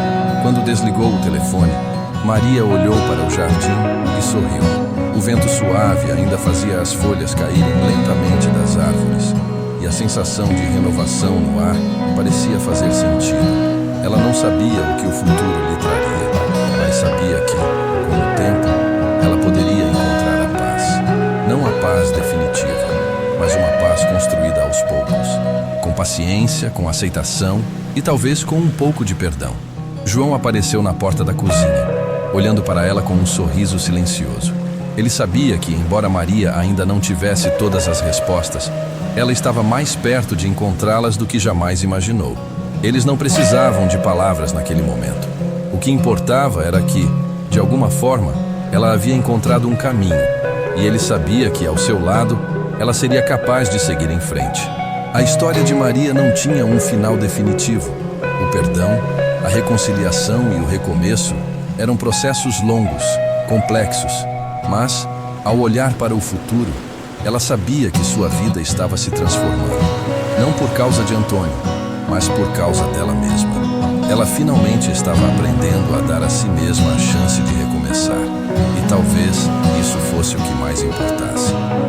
Quando desligou o telefone, Maria olhou para o jardim e sorriu. O vento suave ainda fazia as folhas caírem lentamente das árvores, e a sensação de renovação no ar parecia fazer sentido. Ela não sabia o que o futuro lhe traria, mas sabia que, com o tempo, ela poderia encontrar a paz. Não a paz definitiva, mas uma paz construída aos poucos, com paciência, com aceitação e talvez com um pouco de perdão. João apareceu na porta da cozinha, olhando para ela com um sorriso silencioso. Ele sabia que, embora Maria ainda não tivesse todas as respostas, ela estava mais perto de encontrá-las do que jamais imaginou. Eles não precisavam de palavras naquele momento. O que importava era que, de alguma forma, ela havia encontrado um caminho, e ele sabia que, ao seu lado, ela seria capaz de seguir em frente. A história de Maria não tinha um final definitivo. O perdão, a reconciliação e o recomeço eram processos longos, complexos, mas, ao olhar para o futuro, ela sabia que sua vida estava se transformando. Não por causa de Antônio, mas por causa dela mesma. Ela finalmente estava aprendendo a dar a si mesma a chance de recomeçar. E talvez isso fosse o que mais importasse.